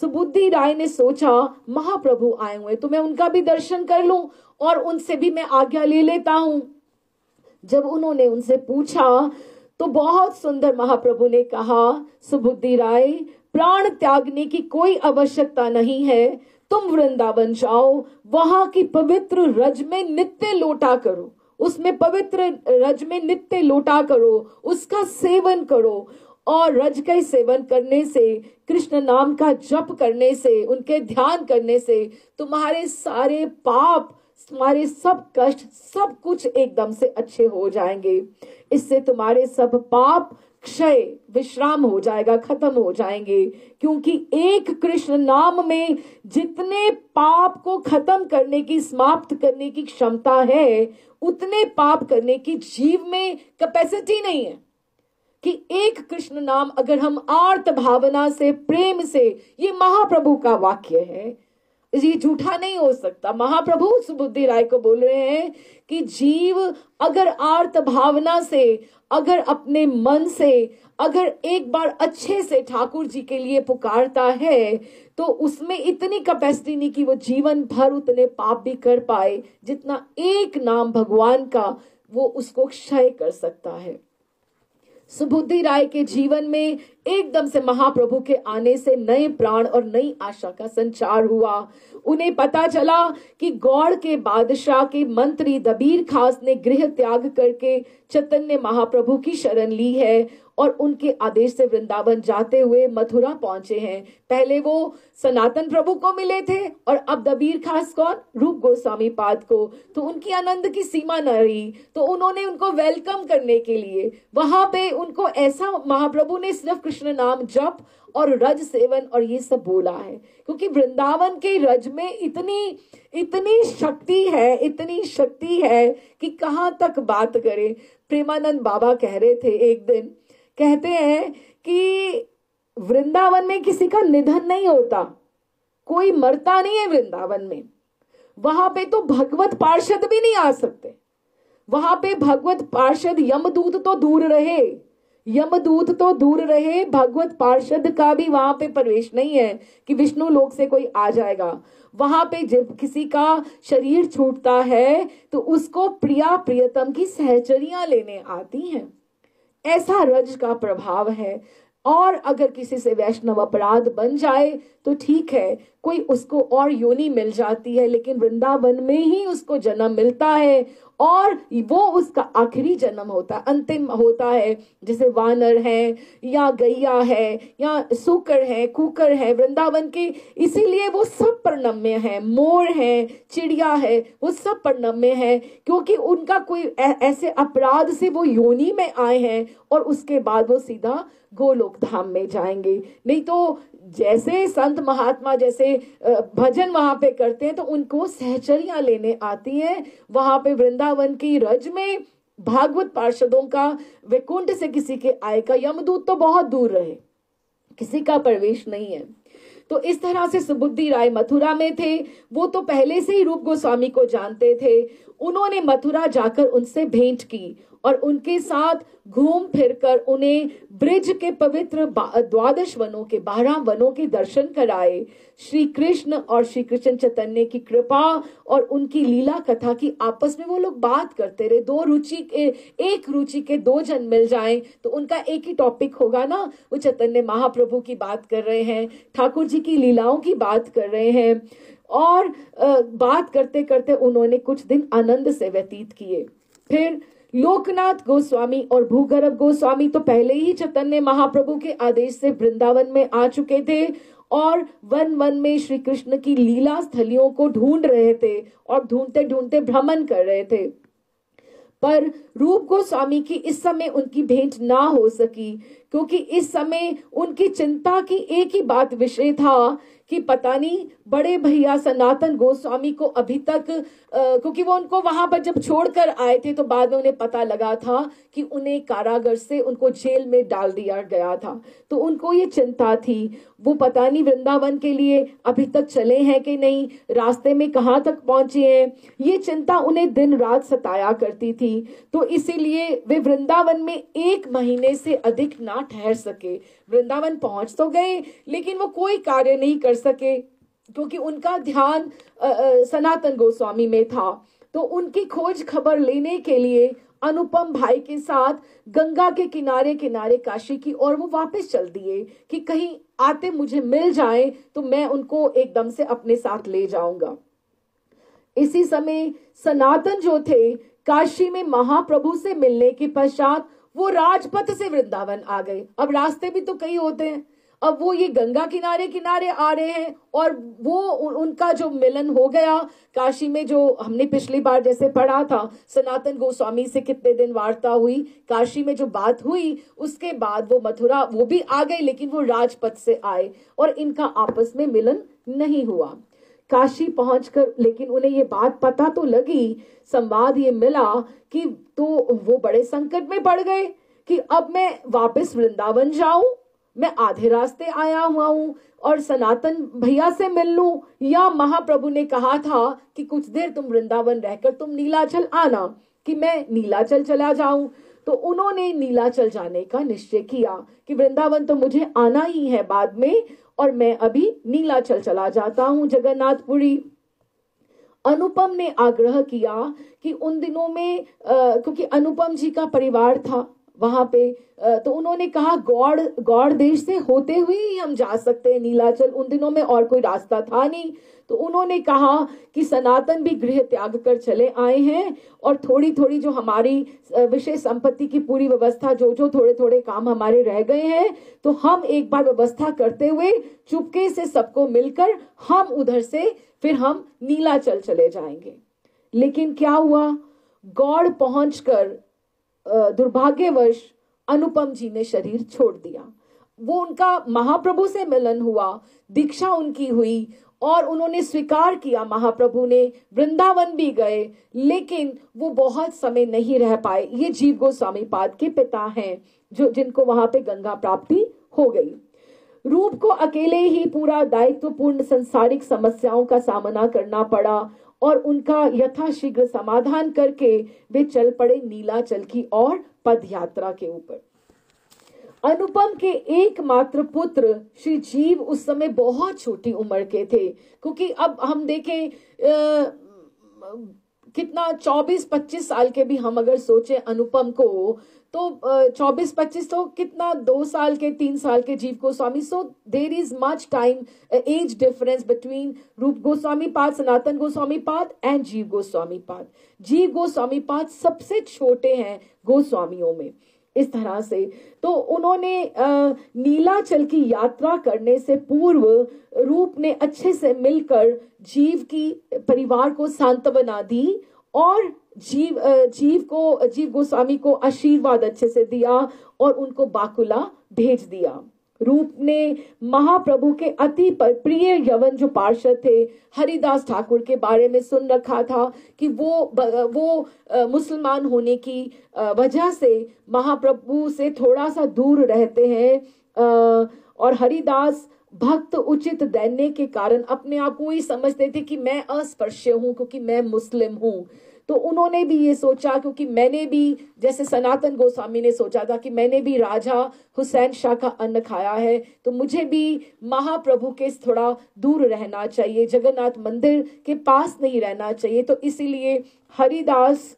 सुबुद्धि राय ने सोचा महाप्रभु आए हुए तो मैं उनका भी दर्शन कर लूं और उनसे भी मैं आज्ञा ले लेता हूं। जब उन्होंने उनसे पूछा तो बहुत सुंदर महाप्रभु ने कहा, सुबुद्धि राय, प्राण त्यागने की कोई आवश्यकता नहीं है, तुम वृंदावन जाओ, वहां की पवित्र रज में नित्य लोटा करो, उसमें पवित्र रज में नित्य लोटा करो, उसका सेवन करो। और रज का सेवन करने से, कृष्ण नाम का जप करने से, उनके ध्यान करने से तुम्हारे सारे पाप, तुम्हारे सब कष्ट, सब कुछ एकदम से अच्छे हो जाएंगे। इससे तुम्हारे सब पाप क्षय, विश्राम हो जाएगा, खत्म हो जाएंगे। क्योंकि एक कृष्ण नाम में जितने पाप को खत्म करने की, समाप्त करने की क्षमता है, उतने पाप करने की जीव में कैपेसिटी नहीं है। कि एक कृष्ण नाम अगर हम आर्त भावना से, प्रेम से, ये महाप्रभु का वाक्य है, ये झूठा नहीं हो सकता। महाप्रभु सुबुद्धि राय को बोल रहे हैं कि जीव अगर आर्त भावना से, अगर अपने मन से, अगर एक बार अच्छे से ठाकुर जी के लिए पुकारता है, तो उसमें इतनी कैपेसिटी नहीं कि वो जीवन भर उतने पाप भी कर पाए जितना एक नाम भगवान का वो उसको क्षय कर सकता है। सुबुद्धि राय के जीवन में एकदम से महाप्रभु के आने से नए प्राण और नई आशा का संचार हुआ। उन्हें पता चला कि गौड़ के बादशाह के मंत्री दबीर खास ने गृह त्याग करके चैतन्य महाप्रभु की शरण ली है और उनके आदेश से वृंदावन जाते हुए मथुरा पहुंचे हैं। पहले वो सनातन प्रभु को मिले थे और अब दबीर खास कौन? रूप गोस्वामी पाद को। तो उनकी आनंद की सीमा न रही, तो उन्होंने उनको वेलकम करने के लिए वहां पे उनको ऐसा, महाप्रभु ने सिर्फ कृष्ण नाम जप और रज सेवन और ये सब बोला है, क्योंकि वृंदावन के रज में इतनी शक्ति है, इतनी शक्ति है कि कहां तक बात करें। प्रेमानंद बाबा कह रहे थे एक दिन, कहते हैं कि वृंदावन में किसी का निधन नहीं होता, कोई मरता नहीं है वृंदावन में। वहां पे तो भगवत पार्षद भी नहीं आ सकते, वहां पे भगवत पार्षद, यमदूत तो दूर रहे, यमदूत तो दूर रहे, भगवत पार्षद का भी वहां पे प्रवेश नहीं है कि विष्णु लोक से कोई आ जाएगा। वहां पे जब किसी का शरीर छूटता है तो उसको प्रिया प्रियतम की सहचरियां लेने आती हैं। ऐसा रज का प्रभाव है। और अगर किसी से वैष्णव अपराध बन जाए तो ठीक है, कोई उसको और योनि मिल जाती है, लेकिन वृंदावन में ही उसको जन्म मिलता है और वो उसका आखिरी जन्म होता है, अंतिम होता है। जैसे वानर है या गैया है या सूकर है, कुकर है वृंदावन के, इसीलिए वो सब परनम्य है। मोर है, चिड़िया है, वो सब परनम्य है, क्योंकि उनका कोई ऐसे अपराध से वो योनि में आए हैं और उसके बाद वो सीधा गोलोक धाम में जाएंगे। नहीं तो जैसे संत महात्मा जैसे भजन वहां पे करते हैं तो उनको सहचरियां लेने आती हैं। वहां पे वृंदावन की रज में भागवत पार्षदों का, वैकुंठ से किसी के आय का, यमदूत तो बहुत दूर रहे, किसी का प्रवेश नहीं है। तो इस तरह से सुबुद्धि राय मथुरा में थे। वो तो पहले से ही रूप गोस्वामी को जानते थे। उन्होंने मथुरा जाकर उनसे भेंट की और उनके साथ घूम फिरकर उन्हें ब्रिज के पवित्र 12 वनों के 12 वनों के दर्शन कराए। श्री कृष्ण और श्री कृष्ण चैतन्य की कृपा और उनकी लीला कथा की आपस में वो लोग बात करते रहे। एक रुचि के दो जन मिल जाएं तो उनका एक ही टॉपिक होगा ना। वो चैतन्य महाप्रभु की बात कर रहे हैं, ठाकुर जी की लीलाओं की बात कर रहे हैं और बात करते करते उन्होंने कुछ दिन आनंद से व्यतीत किए। फिर लोकनाथ गोस्वामी और भूगर्भ गोस्वामी तो पहले ही चैतन्य महाप्रभु के आदेश से वृंदावन में आ चुके थे और वन वन में श्री कृष्ण की लीला स्थलियों को ढूंढ रहे थे और ढूंढते ढूंढते भ्रमण कर रहे थे। पर रूप गोस्वामी की इस समय उनकी भेंट ना हो सकी क्योंकि इस समय उनकी चिंता की एक ही बात विषय था कि पता नहीं बड़े भैया सनातन गोस्वामी को अभी तक क्योंकि वो उनको वहां पर जब छोड़कर आए थे तो बाद में उन्हें पता लगा था कि उन्हें कारागार से उनको जेल में डाल दिया गया था। तो उनको ये चिंता थी, वो पता नहीं वृंदावन के लिए अभी तक चले हैं कि नहीं, रास्ते में कहाँ तक पहुंचे हैं। ये चिंता उन्हें दिन रात सताया करती थी। तो इसीलिए वे वृंदावन में 1 महीने से अधिक ना ठहर सके। वृंदावन पहुंच तो गए लेकिन वो कोई कार्य नहीं कर सके क्योंकि उनका ध्यान सनातन गोस्वामी में था। तो उनकी खोज खबर लेने के लिए अनुपम भाई के साथ गंगा के किनारे किनारे काशी की ओर वो वापस चल दिए कि कहीं आते मुझे मिल जाए तो मैं उनको एकदम से अपने साथ ले जाऊंगा। इसी समय सनातन जो थे काशी में महाप्रभु से मिलने के पश्चात वो राजपथ से वृंदावन आ गए। अब रास्ते भी तो कई होते हैं, अब वो ये गंगा किनारे किनारे आ रहे हैं और वो उनका जो मिलन हो गया काशी में, जो हमने पिछली बार जैसे पढ़ा था सनातन गोस्वामी से कितने दिन वार्ता हुई, काशी में जो बात हुई उसके बाद वो मथुरा वो भी आ गए लेकिन वो राजपथ से आए और इनका आपस में मिलन नहीं हुआ। काशी पहुंचकर लेकिन उन्हें ये बात पता तो लगी, संवाद ये मिला कि तो वो बड़े संकट में पड़ गए कि अब मैं वापस वृंदावन जाऊं, मैं आधे रास्ते आया हुआ हूं और सनातन भैया से मिल लूं, या महाप्रभु ने कहा था कि कुछ देर तुम वृंदावन रहकर तुम नीलाचल आना, कि मैं नीलाचल चला जाऊं। तो उन्होंने नीलाचल जाने का निश्चय किया कि वृंदावन तो मुझे आना ही है बाद में और मैं अभी नीलाचल चला जाता हूं जगन्नाथपुरी। अनुपम ने आग्रह किया कि उन दिनों में क्योंकि अनुपम जी का परिवार था वहां पे, तो उन्होंने कहा गौड़ देश से होते हुए ही हम जा सकते हैं नीलाचल, उन दिनों में और कोई रास्ता था नहीं। तो उन्होंने कहा कि सनातन भी गृह त्याग कर चले आए हैं और थोड़ी थोड़ी जो हमारी विषय संपत्ति की पूरी व्यवस्था, जो थोड़े थोड़े काम हमारे रह गए हैं, तो हम एक बार व्यवस्था करते हुए चुपके से सबको मिलकर हम उधर से फिर हम नीलाचल चले जाएंगे। लेकिन क्या हुआ, गौड़ पहुंचकर दुर्भाग्यवश अनुपम जी ने शरीर छोड़ दिया। वो उनका महाप्रभु से मिलन हुआ, दीक्षा उनकी हुई और उन्होंने स्वीकार किया, महाप्रभु ने वृंदावन भी गए लेकिन वो बहुत समय नहीं रह पाए। ये जीव गोस्वामी पाद के पिता हैं जिनको वहां पे गंगा प्राप्ति हो गई। रूप को अकेले ही पूरा दायित्वपूर्ण संसारिक समस्याओं का सामना करना पड़ा और उनका यथाशीघ्र समाधान करके वे चल पड़े नीलाचल की ओर पद यात्रा के ऊपर। अनुपम के एकमात्र पुत्र श्री जीव उस समय बहुत छोटी उम्र के थे, क्योंकि अब हम देखें कितना 24-25 साल के भी हम अगर सोचें अनुपम को, तो 24-25 तो कितना 2 साल के 3 साल के Jiva Goswami. So there is much time age difference between Rupa Goswami पाद, सनातन गोस्वामी पाद एंड जीव गोस्वामी पाद। जीव गोस्वामी पाद सबसे छोटे हैं गोस्वामियों में। इस तरह से तो उन्होंने नीलाचल की यात्रा करने से पूर्व रूप ने अच्छे से मिलकर जीव की परिवार को सांत्वना दी और जीव गोस्वामी को आशीर्वाद अच्छे से दिया और उनको बाकुला भेज दिया। रूप ने महाप्रभु के अति प्रिय यवन जो पार्षद थे हरिदास ठाकुर के बारे में सुन रखा था कि वो मुसलमान होने की वजह से महाप्रभु से थोड़ा सा दूर रहते हैं और हरिदास भक्त उचित दैन्य के कारण अपने आप को ही समझते थे कि मैं अस्पृश्य हूं क्योंकि मैं मुस्लिम हूं। तो उन्होंने भी ये सोचा, क्योंकि मैंने भी, जैसे सनातन गोस्वामी ने सोचा था कि मैंने भी राजा हुसैन शाह का अन्न खाया है, तो मुझे भी महाप्रभु के थोड़ा दूर रहना चाहिए, जगन्नाथ मंदिर के पास नहीं रहना चाहिए। तो इसीलिए हरिदास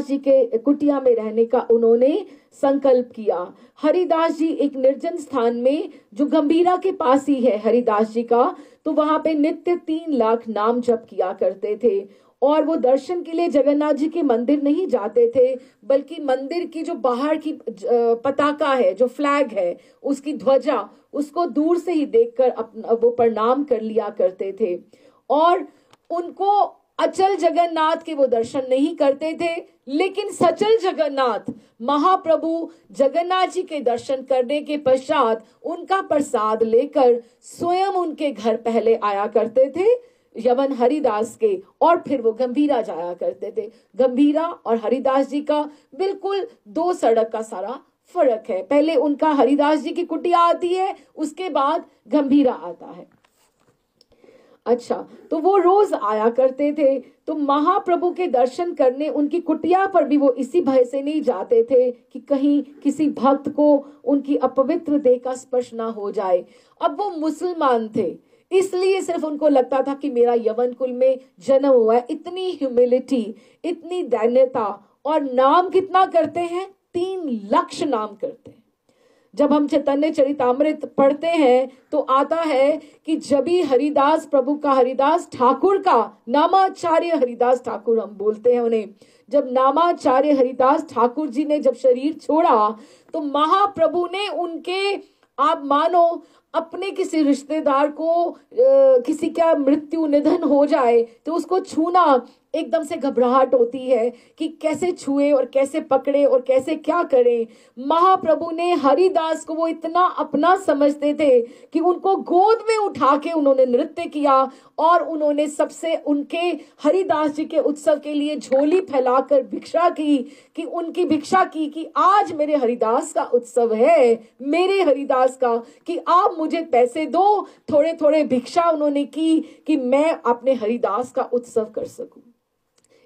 जी के कुटिया में रहने का उन्होंने संकल्प किया। हरिदास जी एक निर्जन स्थान में, जो गंभीरा के पास ही है हरिदास जी का, तो वहां पे नित्य 3 लाख नाम जप किया करते थे। और वो दर्शन के लिए जगन्नाथ जी के मंदिर नहीं जाते थे, बल्कि मंदिर की जो बाहर की पताका है, जो फ्लैग है, उसकी ध्वजा, उसको दूर से ही देखकर वो प्रणाम कर लिया करते थे। और उनको अचल जगन्नाथ के वो दर्शन नहीं करते थे, लेकिन सचल जगन्नाथ महाप्रभु जगन्नाथ जी के दर्शन करने के पश्चात उनका प्रसाद लेकर स्वयं उनके घर पहले आया करते थे, यवन हरिदास के, और फिर वो गंभीरा जाया करते थे। गंभीरा और हरिदास जी का बिल्कुल 2 सड़क का सारा फर्क है। पहले उनका हरिदास जी की कुटिया आती है, उसके बाद गंभीरा आता है। अच्छा, तो वो रोज आया करते थे। तो महाप्रभु के दर्शन करने उनकी कुटिया पर भी वो इसी भय से नहीं जाते थे कि कहीं किसी भक्त को उनकी अपवित्र देह का स्पर्श ना हो जाए। अब वो मुसलमान थे, इसलिए सिर्फ उनको लगता था कि मेरा यवन कुल में जन्म हुआ है। इतनी ह्यूमिलिटी, इतनी दैन्यता, और नाम कितना करते हैं? 3 लाख नाम करते हैं। जब हम चैतन्य चरितामृत पढ़ते हैं तो आता है कि जब भी हरिदास प्रभु का, हरिदास ठाकुर का, नामाचार्य हरिदास ठाकुर हम बोलते हैं उन्हें, जब नामाचार्य हरिदास ठाकुर जी ने जब शरीर छोड़ा, तो महाप्रभु ने उनके, आप मानो अपने किसी रिश्तेदार को किसी का मृत्यु निधन हो जाए तो उसको छूना एकदम से घबराहट होती है कि कैसे छुए और कैसे पकड़े और कैसे क्या करें। महाप्रभु ने हरिदास को वो इतना अपना समझते थे कि उनको गोद में उठा के उन्होंने नृत्य किया, और उन्होंने सबसे उनके हरिदास जी के उत्सव के लिए झोली फैलाकर भिक्षा की, कि उनकी भिक्षा की कि आज मेरे हरिदास का उत्सव है, मेरे हरिदास का, कि आप मुझे पैसे दो। थोड़े थोड़े भिक्षा उन्होंने की कि मैं अपने हरिदास का उत्सव कर सकूं।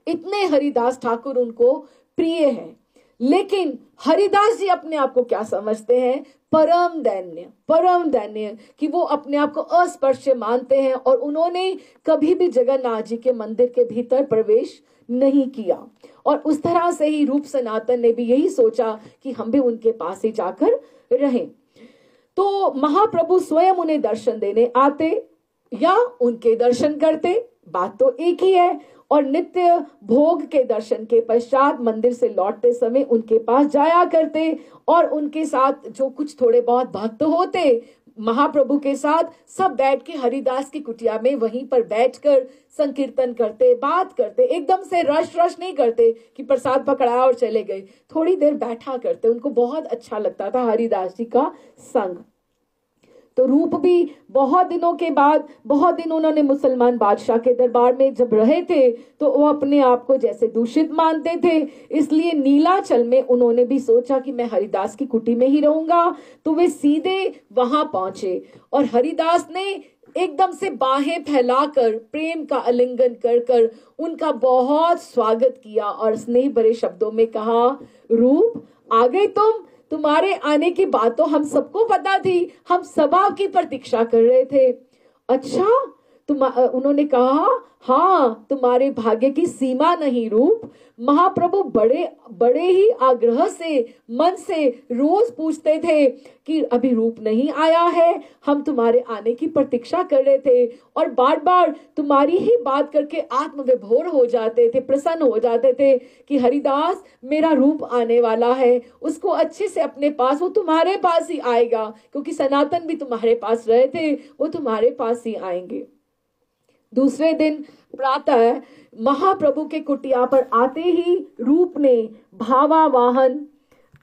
इतने हरिदास ठाकुर उनको प्रिय हैं। लेकिन हरिदास जी अपने आप को क्या समझते हैं? परम दैन्य, परम दैन्य, कि वो अपने आप को अस्पृश्य मानते हैं, और उन्होंने कभी भी जगन्नाथ जी के मंदिर के भीतर प्रवेश नहीं किया। और उस तरह से ही रूप सनातन ने भी यही सोचा कि हम भी उनके पास ही जाकर रहें। तो महाप्रभु स्वयं उन्हें दर्शन देने आते या उनके दर्शन करते, बात तो एक ही है। और नित्य भोग के दर्शन के पश्चात मंदिर से लौटते समय उनके पास जाया करते, और उनके साथ जो कुछ थोड़े बहुत भक्त होते महाप्रभु के साथ, सब बैठ के हरिदास की कुटिया में वहीं पर बैठकर संकीर्तन करते, बात करते। एकदम से रश नहीं करते कि प्रसाद पकड़ाया और चले गए, थोड़ी देर बैठा करते। उनको बहुत अच्छा लगता था हरिदास जी का संग। तो रूप भी बहुत दिनों के बाद, बहुत दिन उन्होंने मुसलमान बादशाह के दरबार में जब रहे थे, तो वो अपने आप को जैसे दूषित मानते थे, इसलिए नीलाचल में उन्होंने भी सोचा कि मैं हरिदास की कुटी में ही रहूंगा। तो वे सीधे वहां पहुंचे, और हरिदास ने एकदम से बाहें फैलाकर प्रेम का आलिंगन कर कर उनका बहुत स्वागत किया, और स्नेह भरे शब्दों में कहा, रूप आ गए तुम्हारे आने की बात तो हम सबको पता थी, हम सब आपकी प्रतीक्षा कर रहे थे। अच्छा, उन्होंने कहा, हाँ, तुम्हारे भाग्य की सीमा नहीं रूप। महाप्रभु बड़े ही आग्रह से, मन से रोज पूछते थे कि अभी रूप नहीं आया है, हम तुम्हारे आने की प्रतीक्षा कर रहे थे, और बार बार तुम्हारी ही बात करके आत्मविभोर हो जाते थे, प्रसन्न हो जाते थे कि हरिदास मेरा रूप आने वाला है, उसको अच्छे से अपने पास, वो तुम्हारे पास ही आएगा, क्योंकि सनातन भी तुम्हारे पास रहे थे, वो तुम्हारे पास ही आएंगे। दूसरे दिन प्रातः महाप्रभु के कुटिया पर आते ही रूप ने भावावाहन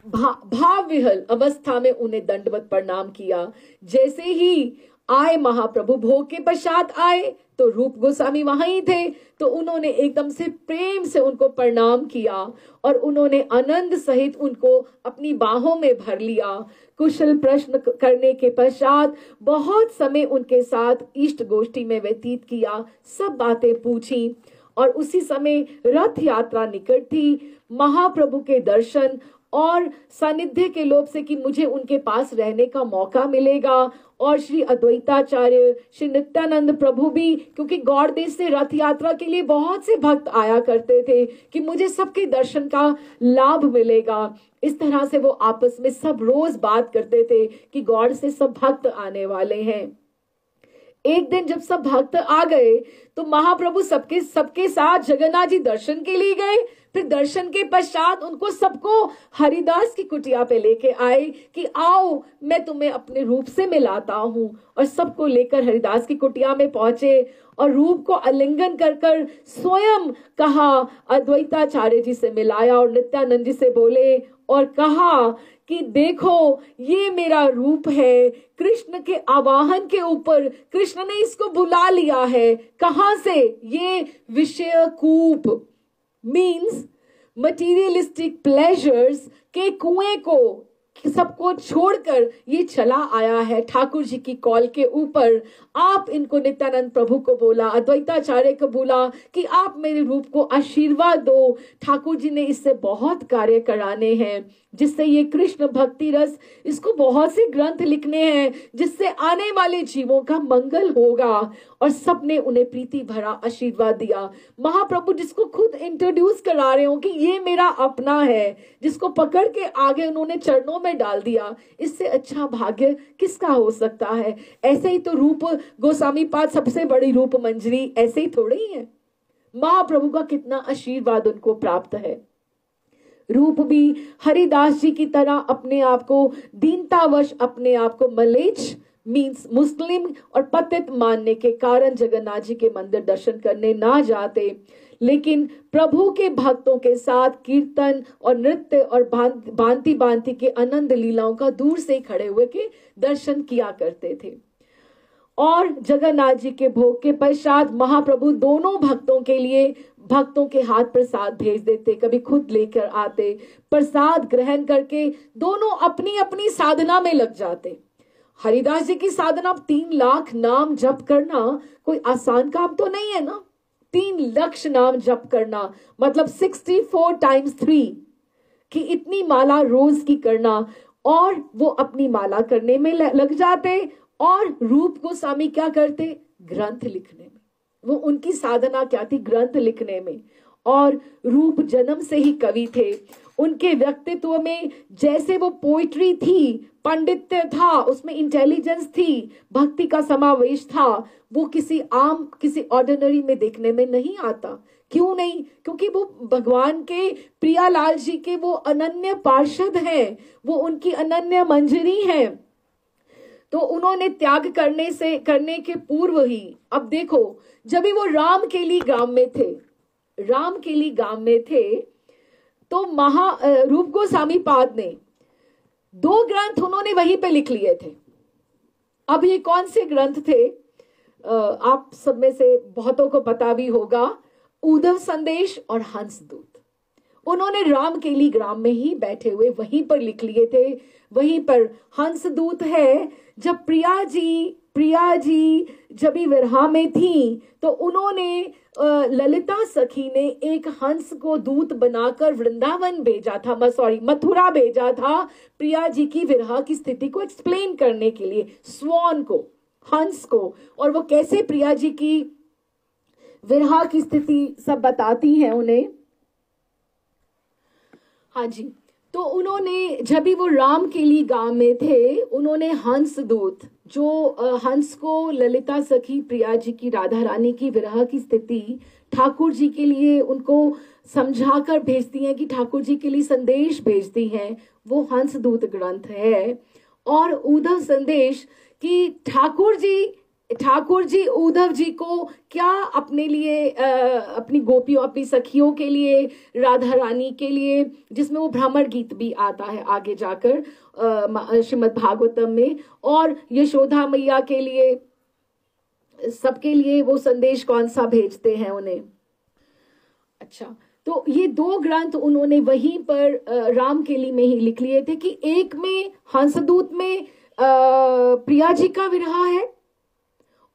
भाव विहल अवस्था में उन्हें दंडवत प्रणाम किया। जैसे ही आए महाप्रभु, भोग के पश्चात आए तो रूप गोस्वामी वहां ही थे, तो उन्होंने एकदम से प्रेम से उनको प्रणाम किया और उन्होंने आनंद सहित उनको अपनी बाहों में भर लिया। कुशल प्रश्न करने के पश्चात बहुत समय उनके साथ इष्ट गोष्ठी में व्यतीत किया, सब बातें पूछी और उसी समय रथ यात्रा निकट थी। महाप्रभु के दर्शन और सानिध्य के लोभ से कि मुझे उनके पास रहने का मौका मिलेगा, और श्री अद्वैताचार्य श्री नित्यानंद प्रभु भी, क्योंकि गौड़ देश से रथ यात्रा के लिए बहुत से भक्त आया करते थे कि मुझे सबके दर्शन का लाभ मिलेगा। इस तरह से वो आपस में सब रोज बात करते थे कि गौड़ से सब भक्त आने वाले हैं। एक दिन जब सब भक्त आ गए तो महाप्रभु सबके साथ जगन्नाथ जी दर्शन के लिए गए। फिर दर्शन के पश्चात उनको सबको हरिदास की कुटिया पे लेके आए कि आओ मैं तुम्हें अपने रूप से मिलाता हूँ, और सबको लेकर हरिदास की कुटिया में पहुंचे और रूप को आलिंगन कर कर स्वयं कहा, अद्वैताचार्य जी से मिलाया और नित्यानंद जी से बोले और कहा कि देखो ये मेरा रूप है। कृष्ण के आवाहन के ऊपर कृष्ण ने इसको बुला लिया है। कहां से? ये विषय कूप मीन्स मटीरियलिस्टिक प्लेजर्स के कुएं को सबको छोड़कर ये चला आया है ठाकुर जी की कॉल के ऊपर। आप इनको, नित्यानंद प्रभु को बोला, अद्वैताचार्य को बोला कि आप मेरे रूप को आशीर्वाद दो। ठाकुर जी ने इससे बहुत कार्य कराने हैं, जिससे ये कृष्ण भक्ति रस, इसको बहुत से ग्रंथ लिखने हैं जिससे आने वाले जीवों का मंगल होगा। और सबने उन्हें प्रीति भरा आशीर्वाद दिया। महाप्रभु जिसको खुद इंट्रोड्यूस करा रहे हो कि ये मेरा अपना है, जिसको पकड़ के आगे उन्होंने चरणों में डाल दिया, इससे अच्छा भाग्य किसका हो सकता है। ऐसे ही तो रूप गोस्वामी पाद सबसे बड़ी रूप मंजरी ऐसे ही थोड़ी ही है। महाप्रभु का कितना आशीर्वाद उनको प्राप्त है। रूप भी हरिदास जी की तरह अपने आप को दीनतावश, अपने आप को मलेच्छ मीन्स मुस्लिम और पतित मानने के कारण जगन्नाथ जी के मंदिर दर्शन करने ना जाते, लेकिन प्रभु के भक्तों के साथ कीर्तन और नृत्य और भांति भांति के आनंद लीलाओं का दूर से खड़े हुए के दर्शन किया करते थे। और जगन्नाथ जी के भोग के पश्चात महाप्रभु दोनों भक्तों के लिए भक्तों के हाथ प्रसाद भेज देते, कभी खुद लेकर आते। प्रसाद ग्रहण करके दोनों अपनी अपनी साधना में लग जाते। हरिदास जी की साधना 3 लाख नाम जप करना कोई आसान काम तो नहीं है ना। 3 लाख नाम जप करना मतलब 64 टाइम्स 3 कि इतनी माला रोज की करना, और वो अपनी माला करने में लग जाते। और रूप गोस्वामी क्या करते? ग्रंथ लिखने में। वो उनकी साधना क्या थी? ग्रंथ लिखने में। और रूप जन्म से ही कवि थे। उनके व्यक्तित्व में जैसे वो पोइट्री थी, पंडित्य था, उसमें इंटेलिजेंस थी, भक्ति का समावेश था, वो किसी ऑर्डिनरी में देखने में नहीं आता। क्यों नहीं? क्योंकि वो भगवान के प्रियालाल जी के वो अनन्य पार्षद हैं, वो उनकी अनन्य मंजरी हैं। तो उन्होंने त्याग करने के पूर्व ही, अब देखो, जब भी वो रामकेली गांव में थे तो रूप गोस्वामी पाद ने 2 ग्रंथ उन्होंने वहीं पे लिख लिए थे। अब ये कौन से ग्रंथ थे? आप सब में से बहुतों को पता भी होगा, उद्धव संदेश और हंसदूत। उन्होंने रामकेली ग्राम में ही बैठे हुए वहीं पर लिख लिए थे। वहीं पर हंसदूत है, जब प्रिया जी जब विरहा में थी तो उन्होंने ललिता सखी ने एक हंस को दूत बनाकर वृंदावन भेजा था, मथुरा भेजा था, प्रिया जी की विरहा की स्थिति को एक्सप्लेन करने के लिए, स्वान को, हंस को, और वो कैसे प्रिया जी की विरहा की स्थिति सब बताती हैं उन्हें। हाँ जी, तो उन्होंने जब भी वो रामकेली गांव में थे, उन्होंने हंसदूत, जो हंस को ललिता सखी प्रिया जी की, राधा रानी की विरह की स्थिति ठाकुर जी के लिए उनको समझाकर भेजती हैं, कि ठाकुर जी के लिए संदेश भेजती हैं, वो हंसदूत ग्रंथ है। और उद्धव संदेश कि ठाकुर जी ठाकुर जी उद्धव जी को क्या अपने लिए अपनी गोपियों, अपनी सखियों के लिए, राधा रानी के लिए, जिसमें वो भ्रमर गीत भी आता है आगे जाकर श्रीमद् भागवतम में, और यशोदा मैया के लिए, सबके लिए वो संदेश कौन सा भेजते हैं उन्हें। अच्छा, तो ये 2 ग्रंथ उन्होंने वहीं पर रामकेली में ही लिख लिए थे कि एक में हंसदूत में प्रिया जी का विरह है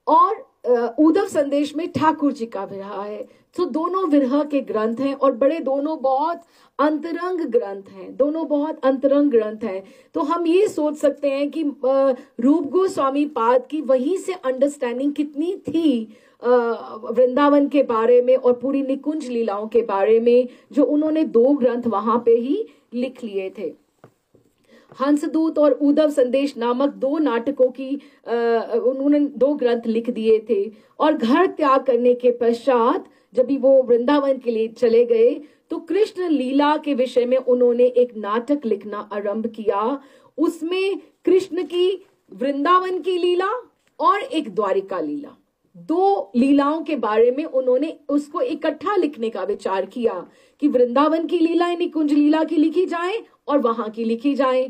और उद्धव संदेश में ठाकुर जी का विरह है। तो दोनों विरह के ग्रंथ हैं और दोनों बहुत अंतरंग ग्रंथ हैं, दोनों बहुत अंतरंग ग्रंथ हैं। तो हम ये सोच सकते हैं कि रूप गोस्वामी पाद की वहीं से अंडरस्टैंडिंग कितनी थी वृंदावन के बारे में और पूरी निकुंज लीलाओं के बारे में, जो उन्होंने 2 ग्रंथ वहां पे ही लिख लिए थे। हंसदूत और उद्धव संदेश नामक 2 नाटकों की उन्होंने 2 ग्रंथ लिख दिए थे। और घर त्याग करने के पश्चात जब भी वो वृंदावन के लिए चले गए तो कृष्ण लीला के विषय में उन्होंने एक नाटक लिखना आरंभ किया। उसमें कृष्ण की वृंदावन की लीला और एक द्वारिका लीला, 2 लीलाओं के बारे में उन्होंने उसको इकट्ठा लिखने का विचार किया कि वृंदावन की लीला निकुंज लीला की लिखी जाए और वहां की लिखी जाए।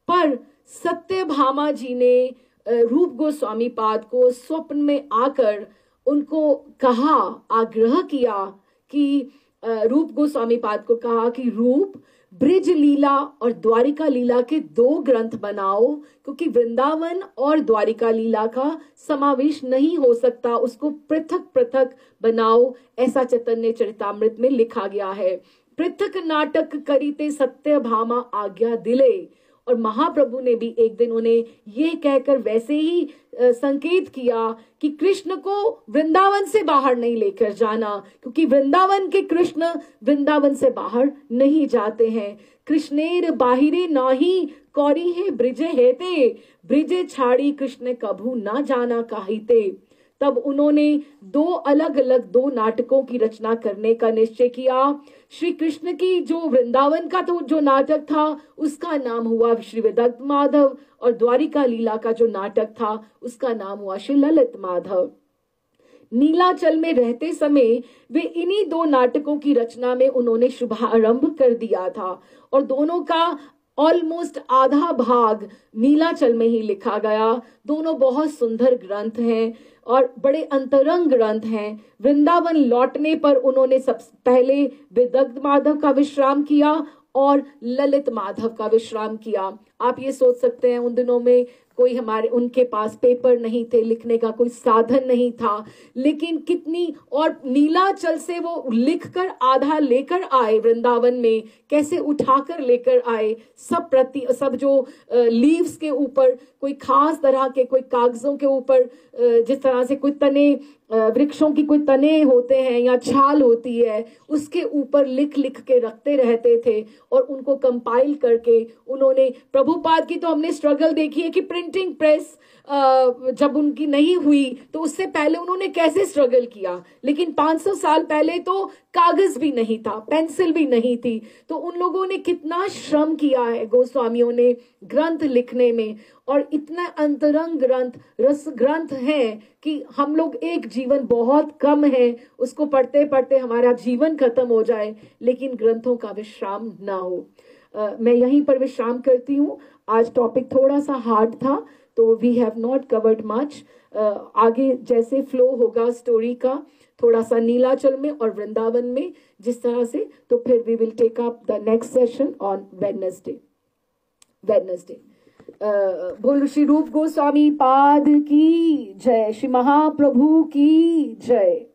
पर सत्यभामा जी ने रूप गोस्वामी पाद को स्वप्न में आकर उनको कहा, आग्रह किया कि रूप गोस्वामी पाद को कहा कि रूप ब्रिज लीला और द्वारिका लीला के 2 ग्रंथ बनाओ, क्योंकि वृंदावन और द्वारिका लीला का समावेश नहीं हो सकता, उसको पृथक पृथक बनाओ, ऐसा चैतन्य चरितामृत में लिखा गया है। पृथक नाटक करीते सत्यभामा आज्ञा दिले। और महाप्रभु ने भी एक दिन उन्हें ये कहकर वैसे ही संकेत किया कि कृष्ण को वृंदावन से बाहर नहीं लेकर जाना, क्योंकि वृंदावन के कृष्ण वृंदावन से बाहर नहीं जाते हैं। कृष्णेर बाहिरे नाही कौरी है ब्रिजे हेते, ब्रिजे छाड़ी कृष्ण कभू ना जाना काहिते। तब उन्होंने 2 अलग अलग 2 नाटकों की रचना करने का निश्चय किया। श्री कृष्ण की जो वृंदावन का तो जो नाटक था उसका नाम हुआ श्री विदग्ध माधव, और द्वारिका लीला का जो नाटक था उसका नाम हुआ श्री ललित माधव। नीलाचल में रहते समय वे इन्हीं 2 नाटकों की रचना में उन्होंने शुभारंभ कर दिया था और दोनों का ऑलमोस्ट आधा भाग नीलाचल में ही लिखा गया। दोनों बहुत सुंदर ग्रंथ हैं और बड़े अंतरंग ग्रंथ हैं। वृंदावन लौटने पर उन्होंने सबसे पहले विदग्ध माधव का विश्राम किया और ललित माधव का विश्राम किया। आप ये सोच सकते हैं उन दिनों में कोई उनके पास पेपर नहीं थे, लिखने का कोई साधन नहीं था, लेकिन कितनी, और नीलाचल से वो लिखकर आधा लेकर आए वृंदावन में, कैसे उठाकर लेकर आए, सब जो लीव्स के ऊपर कोई खास तरह के कोई कागजों के ऊपर जिस तरह से कोई तने, वृक्षों की कोई तने होते हैं या छाल होती है, उसके ऊपर लिख लिख के रखते रहते थे और उनको कंपाइल करके उन्होंने, प्रभुपाद की तो हमने स्ट्रगल देखी है कि प्रिंटिंग प्रेस जब उनकी नहीं हुई तो उससे पहले उन्होंने कैसे स्ट्रगल किया, लेकिन 500 साल पहले तो कागज भी नहीं था, पेंसिल भी नहीं थी, तो उन लोगों ने कितना श्रम किया है गोस्वामियों ने ग्रंथ लिखने में। और इतना अंतरंग ग्रंथ, रस ग्रंथ हैं कि हम लोग, एक जीवन बहुत कम है, उसको पढ़ते पढ़ते हमारा जीवन खत्म हो जाए, लेकिन ग्रंथों का विश्राम ना हो। मैं यहीं पर विश्राम करती हूँ। आज टॉपिक थोड़ा सा हार्ड था, तो we have not covered much. आगे जैसे फ्लो होगा स्टोरी का, थोड़ा सा नीलाचल में और वृंदावन में जिस तरह से, तो फिर we will take up the next session on Wednesday. बोलो श्री रूप गोस्वामी पाद की जय, श्री महाप्रभु की जय।